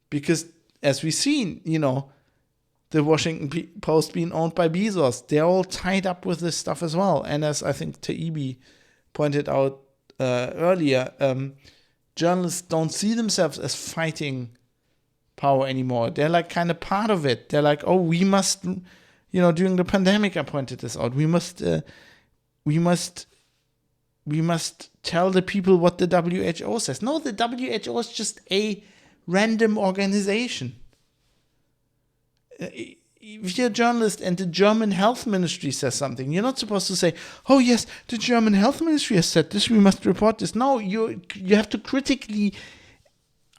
Because as we've seen, the Washington Post being owned by Bezos, they're all tied up with this stuff as well. And as I think Taibbi pointed out earlier, journalists don't see themselves as fighting power anymore. They're kind of part of it. They're like, oh, we must, during the pandemic, I pointed this out. We must tell the people what the WHO says. No, the WHO is just a random organization. If you're a journalist and the German health ministry says something, you're not supposed to say, oh yes, the German health ministry has said this, we must report this. No, you have to critically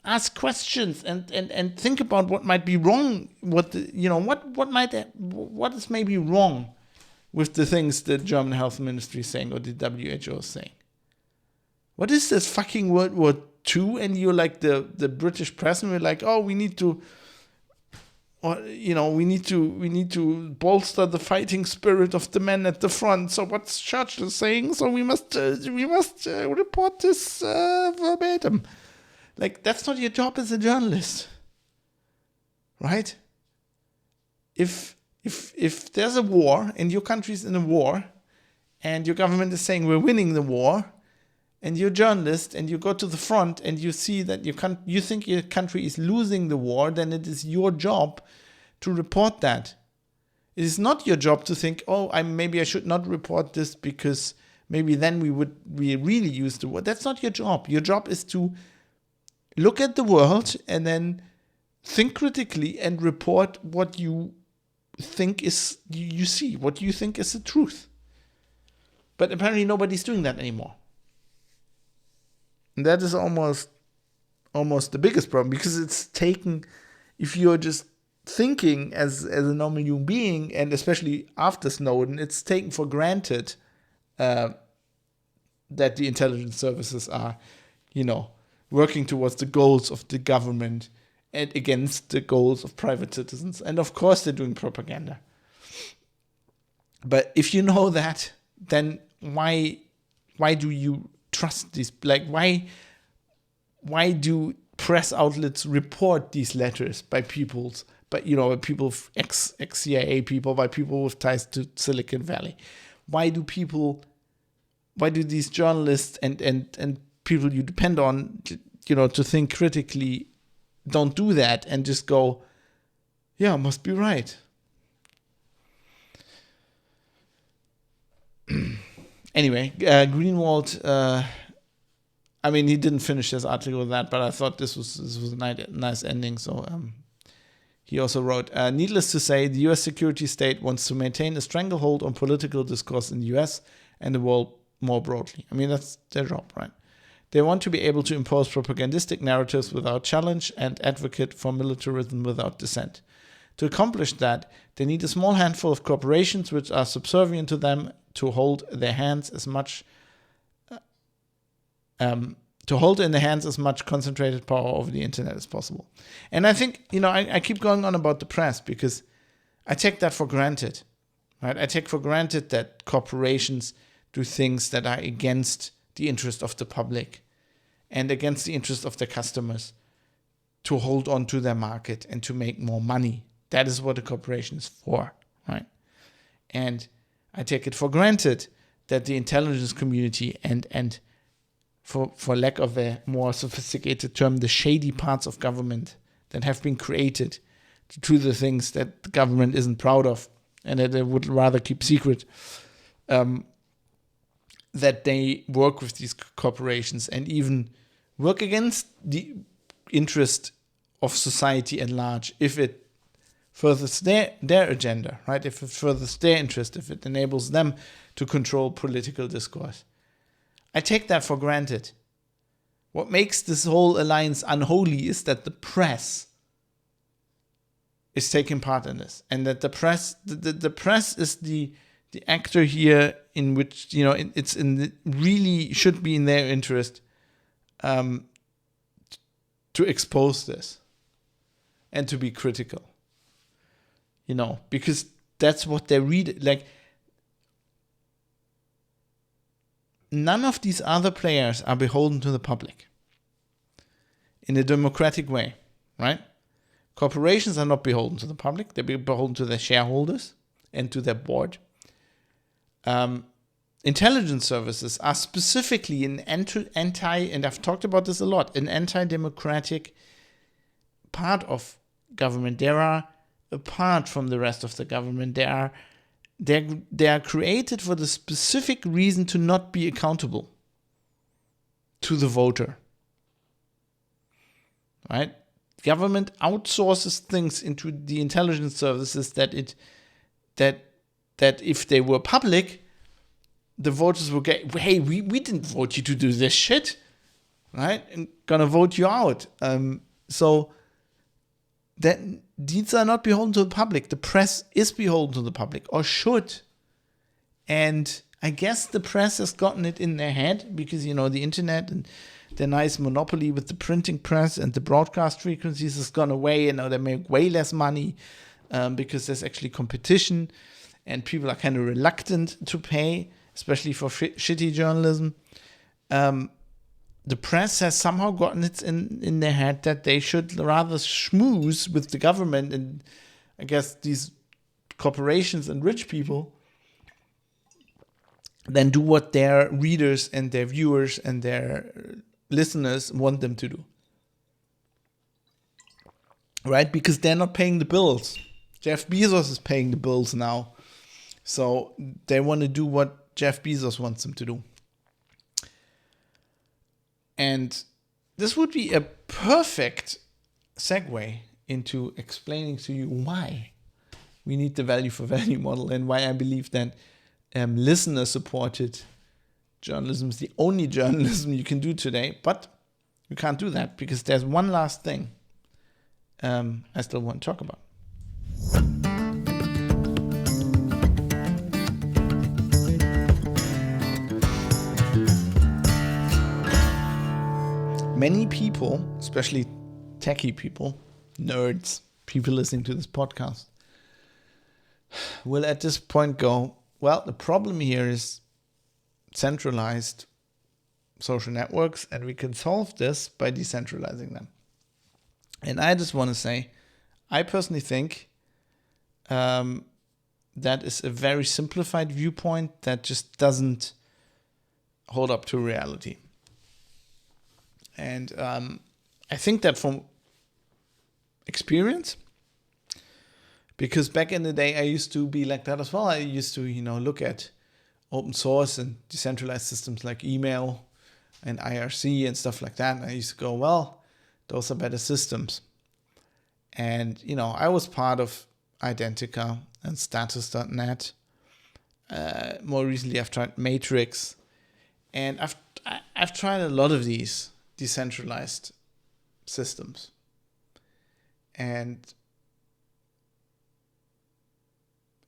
ask questions and think about what might be wrong. What is maybe wrong with the things the German health ministry is saying or the WHO is saying. What is this fucking World War II? And you're like the British press, and we're like, oh, we need to, we need to bolster the fighting spirit of the men at the front. So what's Churchill saying? So we must report this verbatim. Like, that's not your job as a journalist, right? If there's a war and your country's in a war, and your government is saying we're winning the war, and you're a journalist and you go to the front and you see that you think your country is losing the war, then it is your job to report that. It is not your job to think, maybe I should not report this because maybe then we really use the war. That's not your job. Your job is to look at the world and then think critically and report what you think is you see, what you think is the truth. But apparently nobody's doing that anymore. And that is almost the biggest problem, because it's taken, if you're just thinking as a normal human being, and especially after Snowden, it's taken for granted that the intelligence services are, working towards the goals of the government and against the goals of private citizens. And of course they're doing propaganda. But if you know that, then why do you trust these? Like, why do press outlets report these letters by people, ex-CIA people, by people with ties to Silicon Valley? Why do these journalists and people you depend on, to think critically, don't do that and just go, yeah, must be right. Anyway, Greenwald, he didn't finish his article with that, but I thought this was a nice ending. So he also wrote, needless to say, the U.S. security state wants to maintain a stranglehold on political discourse in the U.S. and the world more broadly. That's their job, right? They want to be able to impose propagandistic narratives without challenge and advocate for militarism without dissent. To accomplish that, they need a small handful of corporations which are subservient to them to hold in their hands as much concentrated power over the internet as possible. And I think, I keep going on about the press because I take that for granted, right? I take for granted that corporations do things that are against the interest of the public and against the interest of their customers to hold on to their market and to make more money. That is what a corporation is for, right? And I take it for granted that the intelligence community and for lack of a more sophisticated term, the shady parts of government that have been created to do the things that the government isn't proud of and that they would rather keep secret, that they work with these corporations and even work against the interest of society at large if it furthers their agenda, right? If it furthers their interest, if it enables them to control political discourse. I take that for granted. What makes this whole alliance unholy is that the press is taking part in this, and that the press is the actor here in which, really should be in their interest to expose this and to be critical, because that's what they read. Like, none of these other players are beholden to the public in a democratic way, right? Corporations are not beholden to the public. They're beholden to their shareholders and to their board. Intelligence services are specifically an anti, and I've talked about this a lot, an anti-democratic part of government. They are apart from the rest of the government. They are created for the specific reason to not be accountable to the voter, right? Government outsources things into the intelligence services that if they were public, the voters will get, hey, we didn't vote you to do this shit. right? And gonna vote you out. So that these are not beholden to the public. The press is beholden to the public, or should. And I guess the press has gotten it in their head because, the internet and the nice monopoly with the printing press and the broadcast frequencies has gone away. They make way less money because there's actually competition and people are kind of reluctant to pay, especially for shitty journalism. The press has somehow gotten it in their head that they should rather schmooze with the government and, I guess, these corporations and rich people than do what their readers and their viewers and their listeners want them to do. Right? Because they're not paying the bills. Jeff Bezos is paying the bills now. So they want to do what Jeff Bezos wants them to do. And this would be a perfect segue into explaining to you why we need the value for value model and why I believe that listener-supported journalism is the only journalism you can do today. But you can't do that because there's one last thing I still want to talk about. Many people, especially techie people, nerds, people listening to this podcast, will at this point go, well, the problem here is centralized social networks, and we can solve this by decentralizing them. And I just want to say, I personally think that is a very simplified viewpoint that just doesn't hold up to reality. And I think that from experience, because back in the day I used to be like that as well. I used to, look at open source and decentralized systems like email and IRC and stuff like that. And I used to go, well, those are better systems. And, I was part of Identica and Status.net. More recently, I've tried Matrix. And I've tried a lot of these decentralized systems. And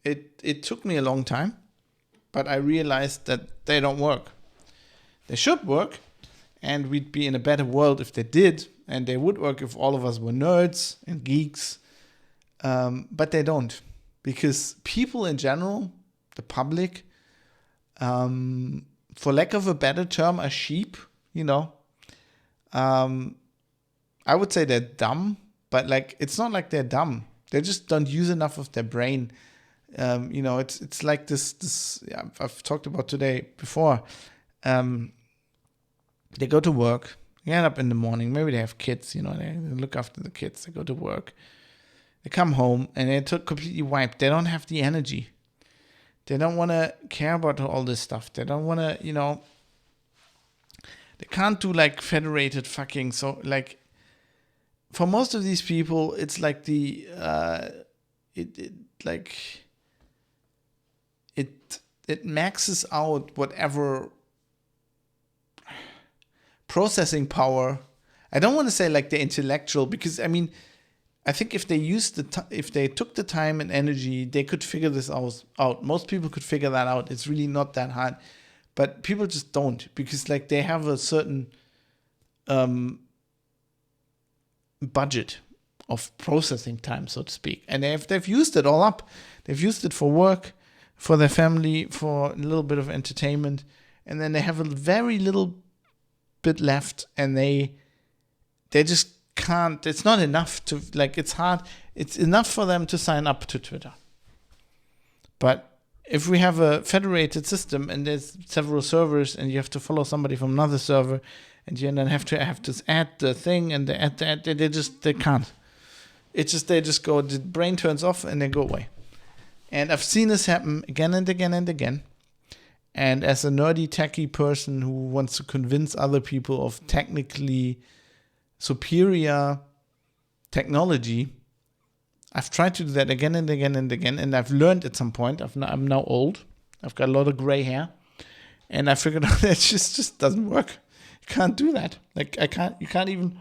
it took me a long time, but I realized that they don't work. They should work, and we'd be in a better world if they did, and they would work if all of us were nerds and geeks, but they don't. Because people in general, the public, for lack of a better term, are sheep, I would say they're dumb, but it's not like they're dumb. They just don't use enough of their brain. It's like this I've talked about today before. They go to work, they get up in the morning, maybe they have kids, they look after the kids, they go to work, they come home and they're completely wiped. They don't have the energy. They don't want to care about all this stuff. They don't want to, they can't do federated fucking, so for most of these people, it's like it maxes out whatever processing power. I don't want to say the intellectual, because I think if they if they took the time and energy, they could figure this out. Most people could figure that out. It's really not that hard, but people just don't, because they have a certain budget of processing time, so to speak, and they've used it all up. They've used it for work, for their family, for a little bit of entertainment, and then they have a very little bit left, and they just can't. It's not enough to it's hard. It's enough for them to sign up to Twitter, but if we have a federated system and there's several servers and you have to follow somebody from another server, and you then have to add the thing and they can't. It's just, they just go, the brain turns off and they go away. And I've seen this happen again and again and again. And as a nerdy techie person who wants to convince other people of technically superior technology, I've tried to do that again and again and again, and I've learned at some point. I'm now old. I've got a lot of gray hair, and I figured out that it just doesn't work. You can't do that. Like you can't even.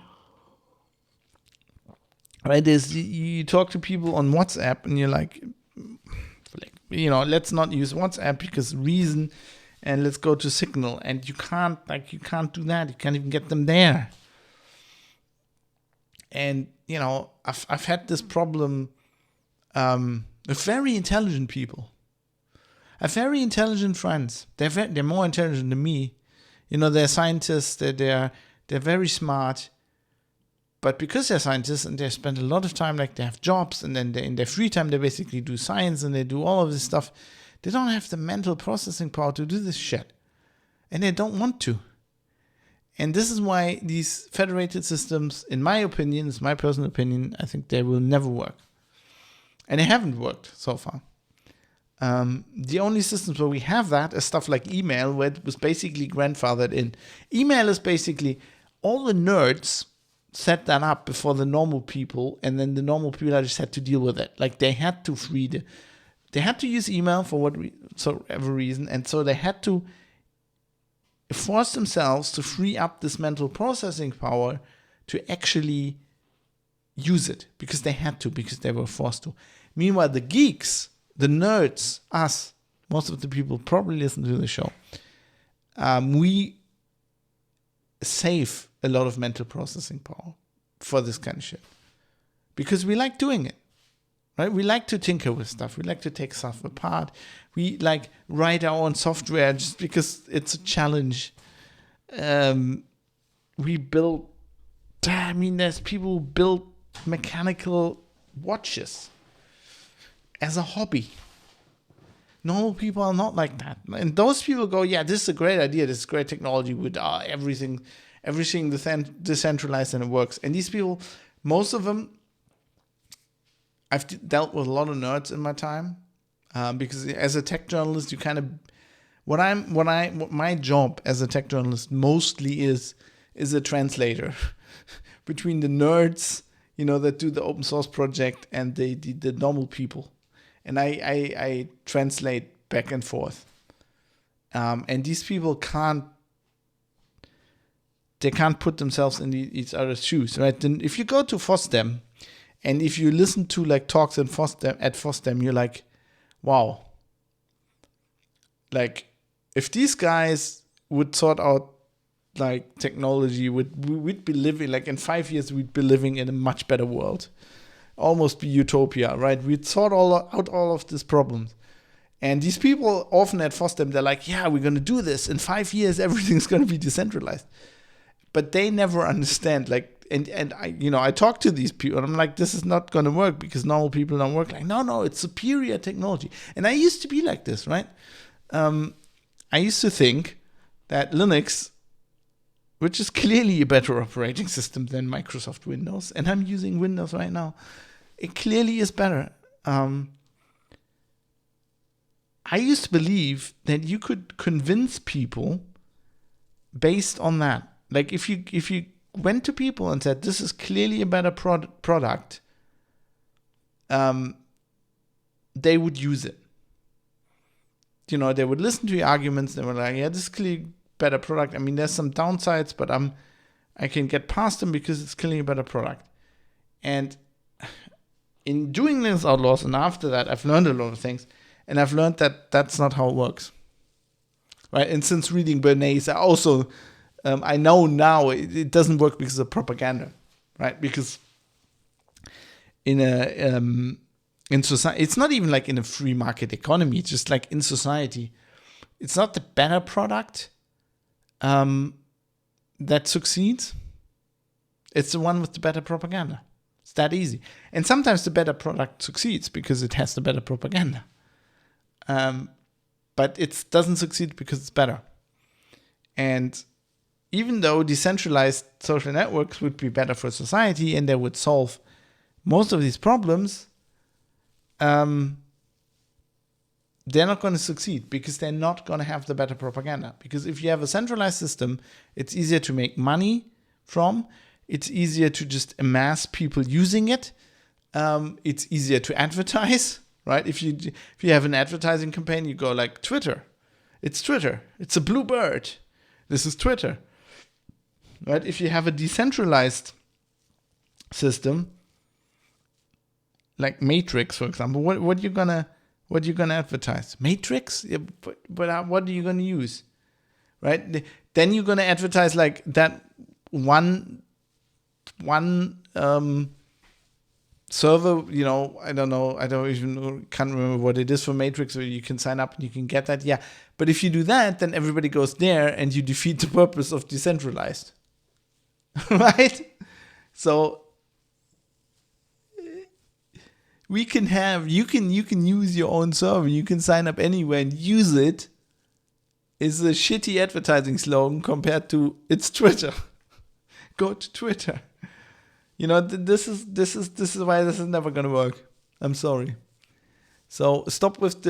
Right? You talk to people on WhatsApp and you're like, let's not use WhatsApp because reason, and let's go to Signal. And you can't do that. You can't even get them there. And I've had this problem with very intelligent people. I have very intelligent friends. They're more intelligent than me. They're scientists. They're very smart. But because they're scientists and they spend a lot of time, like they have jobs, and then in their free time they basically do science and they do all of this stuff, they don't have the mental processing power to do this shit. And they don't want to. And this is why these federated systems, in my opinion, it's my personal opinion, I think they will never work. And they haven't worked so far. The only systems where we have that is stuff like email, where it was basically grandfathered in. Email is basically all the nerds set that up before the normal people, and then the normal people just had to deal with it. Like they had to they had to use email for whatever reason, and so they had to force themselves to free up this mental processing power to actually use it, because they had to, because they were forced to. Meanwhile, the geeks, the nerds, us, most of the people probably listen to the show, we save a lot of mental processing power for this kind of shit, because we like doing it, right? We like to tinker with stuff. We like to take stuff apart. We like write our own software just because it's a challenge. We build, there's people who build mechanical watches as a hobby. Normal people are not like that. And those people go, yeah, this is a great idea. This is great technology with everything decentralized, and it works. And these people, most of them, I've dealt with a lot of nerds in my time, because as a tech journalist, you kind of, what my job as a tech journalist mostly is a translator between the nerds, that do the open source project, and the normal people. And I translate back and forth. And these people can't put themselves in each other's shoes, right? Then if you go to FOSDEM, and if you listen to like talks at FOSDEM, you're like, wow. Like, if these guys would sort out like technology, we'd be living, like in 5 years, we'd be living in a much better world. Almost be utopia, right? We'd sort out all of these problems. And these people often at FOSDEM, they're like, yeah, we're going to do this. In 5 years, everything's going to be decentralized. But they never understand, like, and I talk to these people, and I'm like, this is not going to work because normal people don't work. Like, no, it's superior technology. And I used to be like this, right? I used to think that Linux, which is clearly a better operating system than Microsoft Windows, and I'm using Windows right now, it clearly is better. I used to believe that you could convince people based on that. Like if you went to people and said, this is clearly a better product, they would use it. They would listen to your arguments. They were like, yeah, this is clearly better product. There's some downsides, but I can get past them because it's clearly a better product. And in doing Linux Outlaws, and after that, I've learned a lot of things. And I've learned that that's not how it works. Right? And since reading Bernays, I also, I know now it doesn't work because of propaganda. Right? Because in society, it's not even like in a free market economy. It's just like in society, it's not the better product that succeeds. It's the one with the better propaganda. It's that easy. And sometimes the better product succeeds because it has the better propaganda. But it doesn't succeed because it's better. And even though decentralized social networks would be better for society and they would solve most of these problems, they're not going to succeed because they're not going to have the better propaganda. Because if you have a centralized system, it's easier to make money from. It's easier to just amass people using it. It's easier to advertise, right? If you have an advertising campaign, you go like Twitter. It's Twitter. It's a blue bird. This is Twitter. right? If you have a decentralized system, like Matrix, for example, what you gonna advertise? Matrix? Yeah, but what are you gonna use, right? Then you're gonna advertise like that one server. I don't know. I don't even know, can't remember what it is for Matrix. Or you can sign up and you can get that. Yeah, but if you do that, then everybody goes there, and you defeat the purpose of decentralized, right? So you can use your own server. You can sign up anywhere and use it. Is a shitty advertising slogan compared to it's Twitter. Go to Twitter. This is why this is never gonna work. I'm sorry. So stop with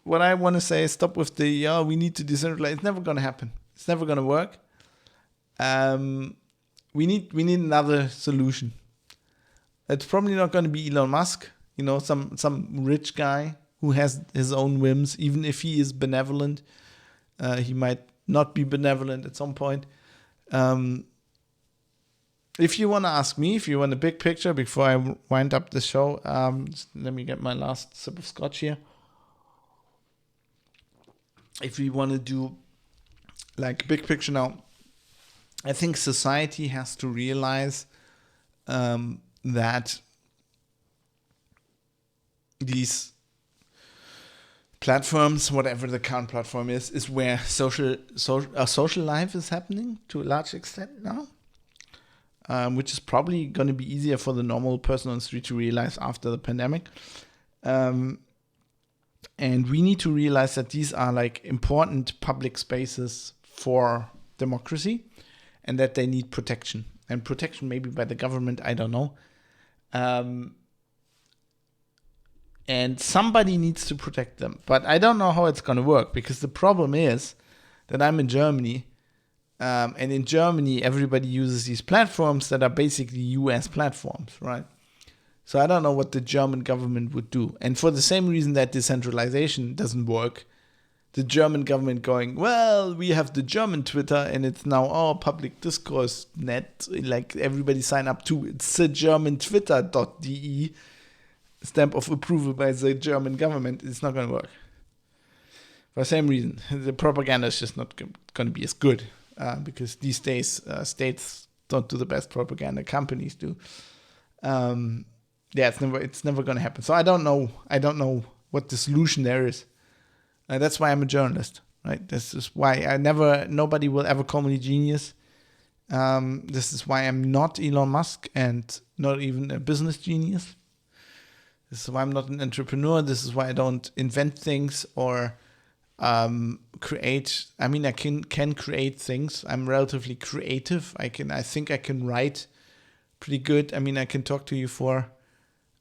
what I want to say is stop with we need to decentralize. It's never gonna happen. It's never gonna work. We need another solution. It's probably not gonna be Elon Musk. Some rich guy who has his own whims. Even if he is benevolent, he might not be benevolent at some point. If you want to ask me, if you want a big picture before I wind up the show, let me get my last sip of scotch here. If we want to do like big picture now, I think society has to realize that these platforms, whatever the current platform is where social life is happening to a large extent now. Which is probably going to be easier for the normal person on the street to realize after the pandemic. And we need to realize that these are like important public spaces for democracy and that they need protection. And protection maybe by the government, I don't know. And somebody needs to protect them. But I don't know how it's going to work, because the problem is that I'm in Germany. And in Germany, everybody uses these platforms that are basically US platforms, right? So I don't know what the German government would do. And for the same reason that decentralization doesn't work, the German government going, well, we have the German Twitter and it's now our public discourse net. Like everybody sign up to it's the German Twitter.de, stamp of approval by the German government. It's not going to work. For the same reason, the propaganda is just not going to be as good. Because these days states don't do the best propaganda, companies do. It's never going to happen. So I don't know what the solution there is. That's why I'm a journalist, right? This is why nobody will ever call me a genius. This is why I'm not Elon Musk and not even a business genius. This is why I'm not an entrepreneur. This is why I don't invent things or create. I mean, I can create things. I'm relatively creative. I think I can write pretty good. I mean, I can talk to you for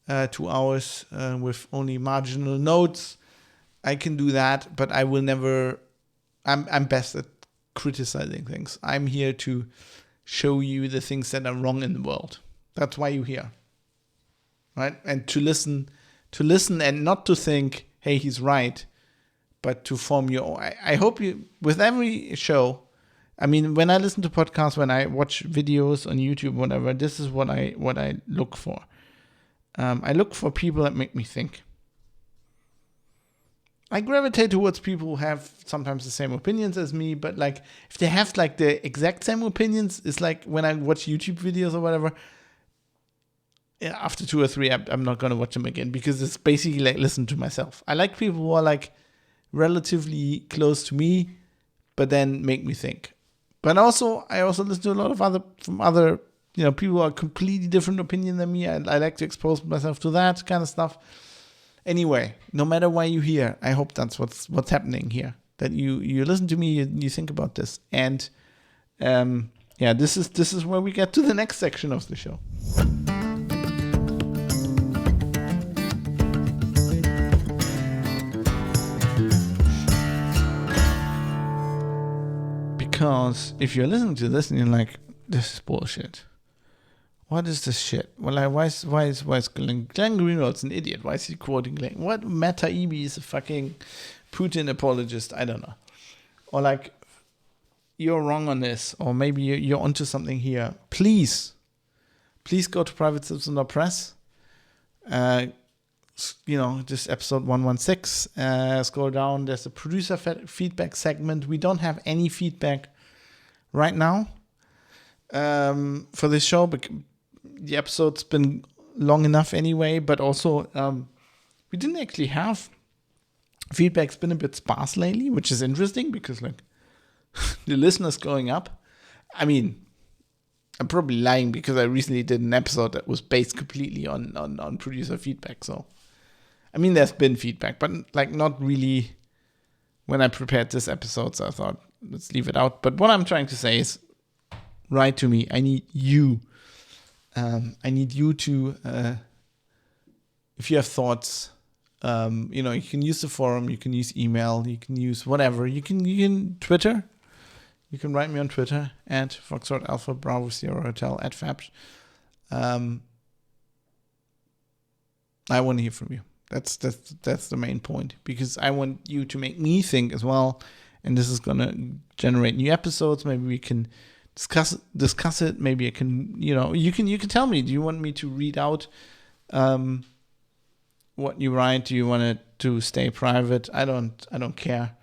2 hours with only marginal notes. I can do that, but I will never. I'm best at criticizing things. I'm here to show you the things that are wrong in the world. That's why you're here, right? And to listen and not to think, hey, he's right, but to form your own. I hope you, with every show, I mean, when I listen to podcasts, when I watch videos on YouTube, whatever, this is what I look for. I look for people that make me think. I gravitate towards people who have sometimes the same opinions as me, but like if they have like the exact same opinions, it's like when I watch YouTube videos or whatever, after 2 or 3, I'm not going to watch them again, because it's basically like listen to myself. I like people who are like relatively close to me, but then make me think. But I also listen to a lot of other people who are completely different opinion than me. I like to expose myself to that kind of stuff. Anyway, no matter why you're here, I hope that's what's happening here. That you listen to me, you think about this, and this is where we get to the next section of the show. Because if you're listening to this and you're like, this is bullshit. What is this shit? Well, why is Glenn Greenwald's an idiot? Why is he quoting Glenn? What Meta Taibbi is a fucking Putin apologist? I don't know. Or like you're wrong on this, or maybe you're onto something here, please go to privatecitizen.press. This episode 116. Scroll down. There's a producer feedback segment. We don't have any feedback right now for this show, but the episode's been long enough anyway. But also, we didn't actually have feedback. It's been a bit sparse lately, which is interesting because the listeners going up. I mean, I'm probably lying because I recently did an episode that was based completely on producer feedback. So, I mean, there's been feedback, but not really when I prepared this episode. So I thought, let's leave it out. But what I'm trying to say is, write to me. I need you. I need you to, if you have thoughts, you can use the forum, you can use email, you can use whatever. You can Twitter. You can write me on Twitter at Foxtrot Alpha Bravo Sierra Hotel at Fabs. I want to hear from you. That's the main point, because I want you to make me think as well, and this is gonna generate new episodes. Maybe we can discuss it. Maybe I can, you can tell me. Do you want me to read out what you write? Do you want it to stay private? I don't care.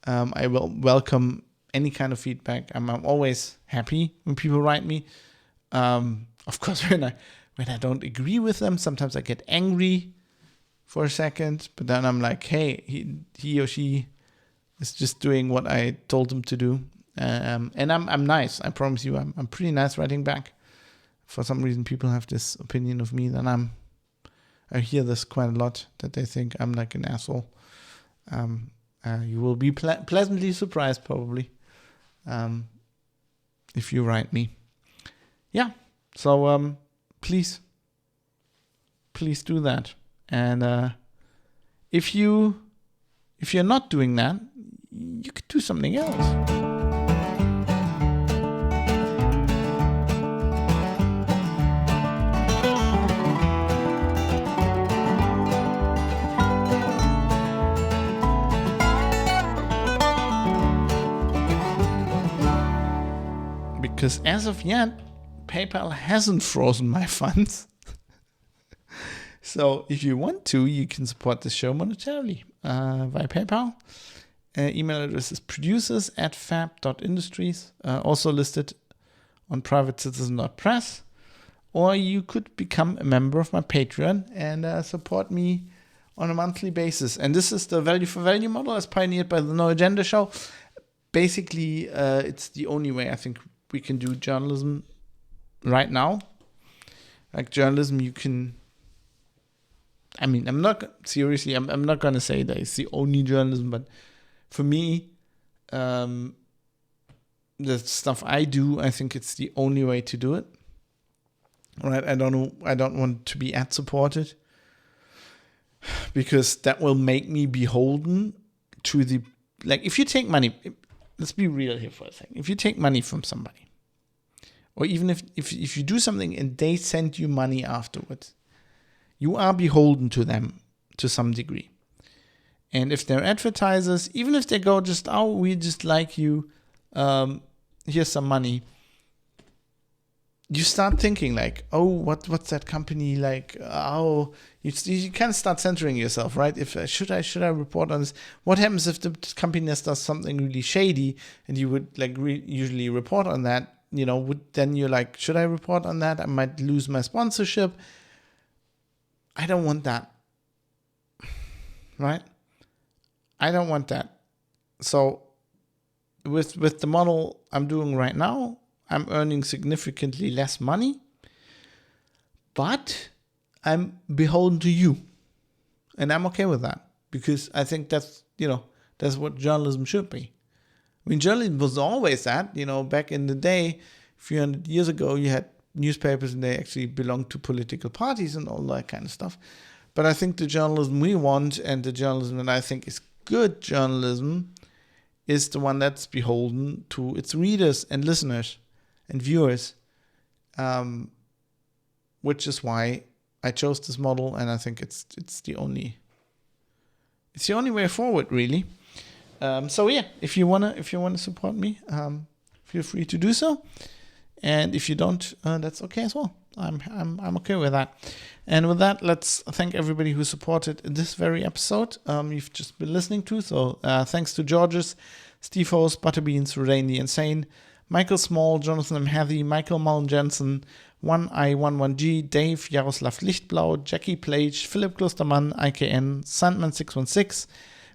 I will welcome any kind of feedback. I'm always happy when people write me. Of course, when I don't agree with them, sometimes I get angry for a second, but then I'm like, hey, he or she is just doing what I told them to do. And I'm nice. I promise you, I'm pretty nice writing back. For some reason, people have this opinion of me that I hear this quite a lot, that they think I'm like an asshole. You will be pleasantly surprised, probably, if you write me. Yeah. So please do that. And if you're not doing that, you could do something else. Because as of yet, PayPal hasn't frozen my funds. So if you want to, you can support the show monetarily via PayPal. Email address is producers@fab.industries, also listed on privatecitizen.press. Or you could become a member of my Patreon and support me on a monthly basis. And this is the value for value model as pioneered by the No Agenda show. Basically, it's the only way I think we can do journalism right now. Like journalism, you can... I mean, I'm not going to say that it's the only journalism, but for me, the stuff I do, I think it's the only way to do it. Right? I don't want to be ad supported, because that will make me beholden to the, if you take money, let's be real here for a second. If you take money from somebody, or even if you do something and they send you money afterwards, you are beholden to them to some degree. And if they're advertisers, even if they go just, oh, we just like you, here's some money, you start thinking like, oh, what's that company like? Oh, you can start censoring yourself, right? If should I report on this? What happens if the company does something really shady, and you would usually report on that? Then you're like, should I report on that? I might lose my sponsorship. I don't want that, right? I don't want that. So with the model I'm doing right now, I'm earning significantly less money, but I'm beholden to you. And I'm okay with that, because I think that's what journalism should be. I mean, journalism was always that, back in the day, a few hundred years ago, you had newspapers and they actually belonged to political parties and all that kind of stuff. But I think the journalism we want, and the journalism that I think is good journalism, is the one that's beholden to its readers and listeners and viewers, which is why I chose this model, and I think it's the only way forward, really. So yeah, if you wanna support me, feel free to do so. And if you don't, that's okay as well. I'm okay with that. And with that, let's thank everybody who supported this very episode you've just been listening to. So thanks to Georges, Steve Host, Butterbeans, Redain the Insane, Michael Small, Jonathan M. Hathy, Michael Mullen Jensen, 1I11G, Dave, Jaroslav Lichtblau, Jackie Plage, Philipp Klostermann, IKN, Sandman616,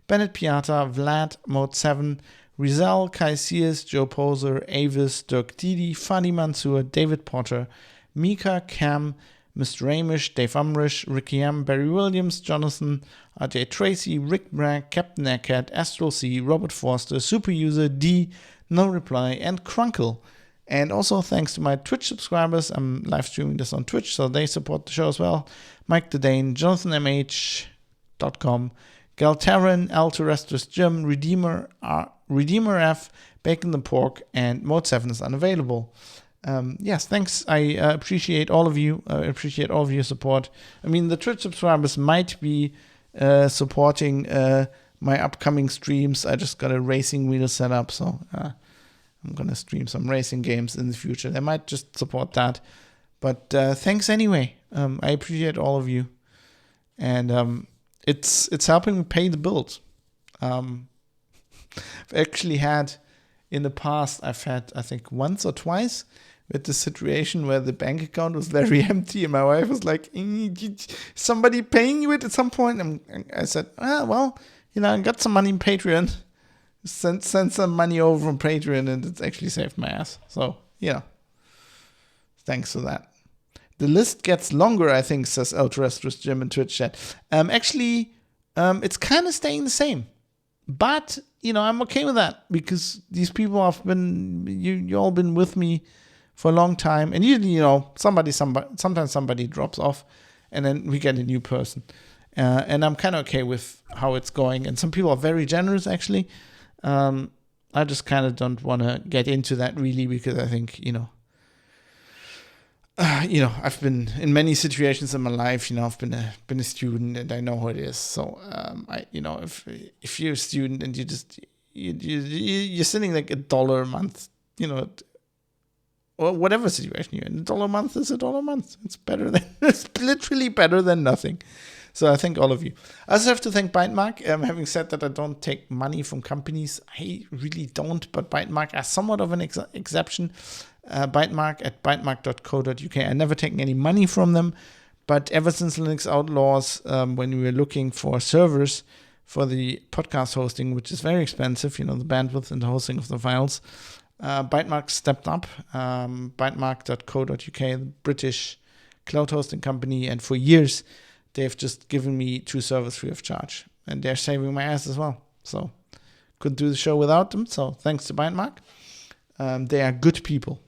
Bennett Piata, Vlad, Mode 7, Rizal, Kai Sears, Joe Poser, Avis, Dirk Didi, Fadi Mansour, David Potter, Mika, Cam, Mr. Amish, Dave Umrish, Ricky M, Barry Williams, Jonathan, RJ Tracy, Rick Bragg, Captain Aircat, Astral C, Robert Forster, Superuser, D, No Reply, and Crunkle. And also thanks to my Twitch subscribers. I'm live streaming this on Twitch, so they support the show as well. Mike the Dane, JonathanMH.com, Galtarin, Al Terrestris Jim, Redeemer F, Bacon the Pork, and Mode 7 is unavailable. Yes, thanks. I appreciate all of you. I appreciate all of your support. I mean, the Twitch subscribers might be supporting my upcoming streams. I just got a racing wheel set up, so I'm going to stream some racing games in the future. They might just support that. But thanks anyway. I appreciate all of you. And it's helping me pay the bills. I've actually had, in the past, I think once or twice, with the situation where the bank account was very empty and my wife was like, somebody paying you it at some point? And I said, well, I got some money in Patreon. Send some money over from Patreon, and it's actually saved my ass. So, thanks for that. The list gets longer, I think, says El Terrestrius Jim in Twitch chat. Actually, it's kind of staying the same. But, I'm okay with that because these people have been, you all been with me for a long time. And usually, sometimes somebody drops off and then we get a new person. And I'm kind of okay with how it's going. And some people are very generous, actually. I just kind of don't want to get into that really because I think, I've been in many situations in my life. I've been a student and I know how it is. So, if you're a student and you're sending like $1 a month, or whatever situation you're in, $1 a month is $1 a month. It's literally better than nothing. So I thank all of you. I also have to thank Bytemark. Having said that, I don't take money from companies. I really don't, but Bytemark are somewhat of an exception. Bytemark at bytemark.co.uk. I never taken any money from them, but ever since Linux Outlaws, when we were looking for servers for the podcast hosting, which is very expensive, the bandwidth and the hosting of the files, Bytemark stepped up. Bytemark.co.uk, the British cloud hosting company, and for years, they've just given me 2 servers free of charge. And they're saving my ass as well. So, couldn't do the show without them. So, thanks to Bytemark. They are good people.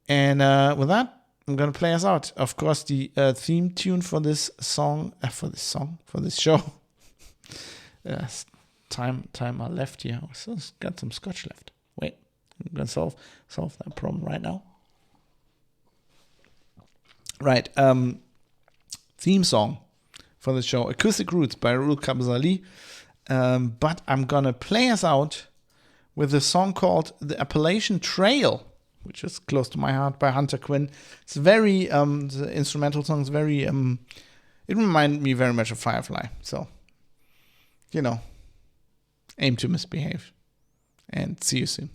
And with that, I'm going to play us out. Of course, the theme tune for this song, for this show. Time are left here. So got some scotch left. Wait, I'm going to solve that problem right now. Right, theme song for the show, Acoustic Roots by Rul Kabzali. But I'm going to play us out with a song called The Appalachian Trail, which is close to my heart, by Hunter Quinn. It's very, the instrumental song is very, it reminded me very much of Firefly. So, aim to misbehave. And see you soon.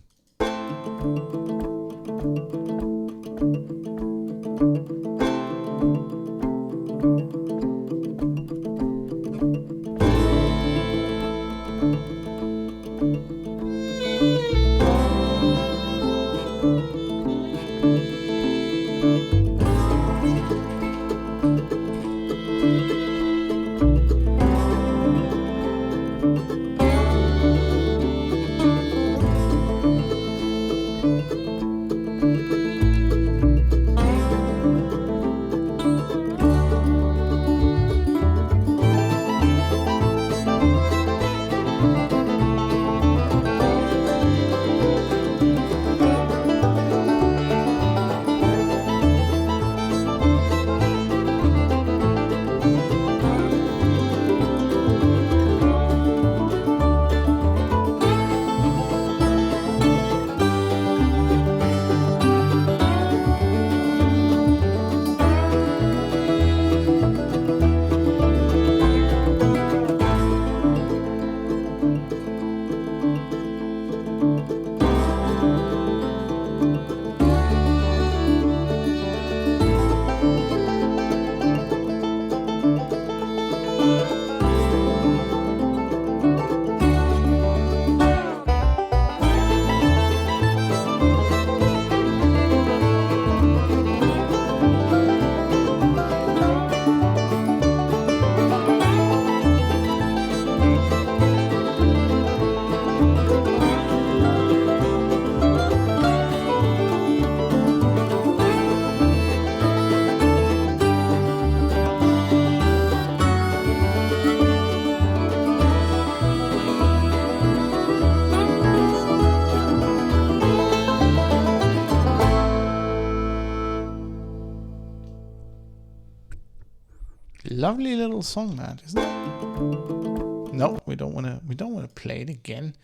lovely little song, that isn't it? No, we don't want to play it again.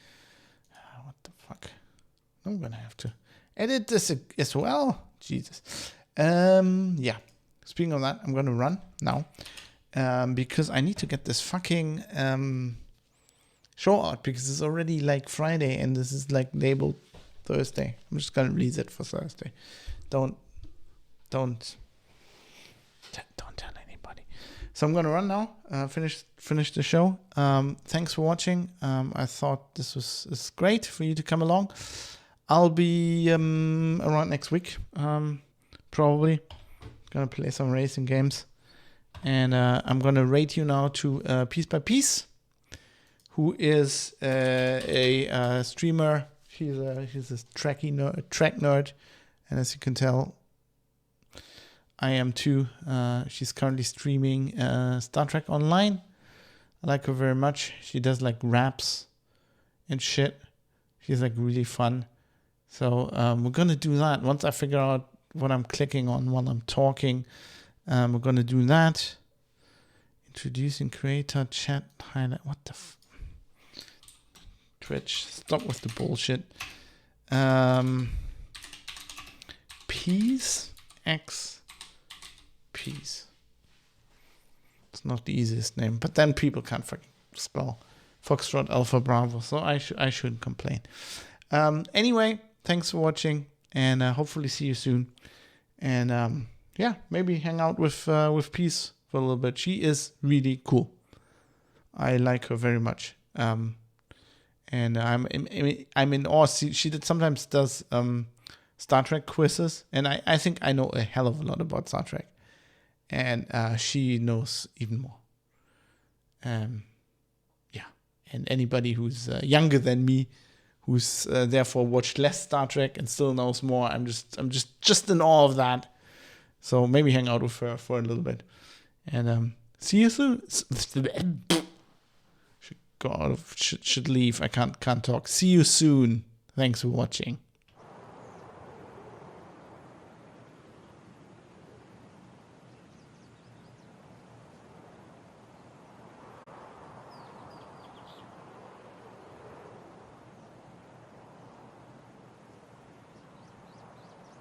What the fuck? I'm gonna have to edit this as well. Jesus. Yeah. Speaking of that, I'm gonna run now because I need to get this fucking show out because it's already like Friday and this is like labeled Thursday. I'm just gonna release it for Thursday. Don't tell anybody. So I'm gonna run now. Finish the show. Thanks for watching. I thought this is great for you to come along. I'll be around next week. Probably gonna play some racing games, and I'm gonna rate you now to Piece by Piece, who is a streamer. She's a track nerd, and as you can tell, I am too. She's currently streaming Star Trek Online. I like her very much. She does like raps and shit. She's like really fun. So we're gonna do that once I figure out what I'm clicking on while I'm talking. We're gonna do that. Introducing creator chat highlight. What the Twitch, stop with the bullshit. Peace X Peace. It's not the easiest name, but then people can't fucking spell Foxtrot Alpha Bravo, so I shouldn't complain. Anyway, thanks for watching, and hopefully see you soon. And yeah, maybe hang out with Peace for a little bit. She is really cool. I like her very much. And I'm in awe. She sometimes does Star Trek quizzes, and I think I know a hell of a lot about Star Trek, and she knows even more. Yeah, and anybody who's younger than me, who's therefore watched less Star Trek and still knows more, I'm just in awe of that. So maybe hang out with her for a little bit, and see you soon. Should leave. I can't talk. See you soon. Thanks for watching.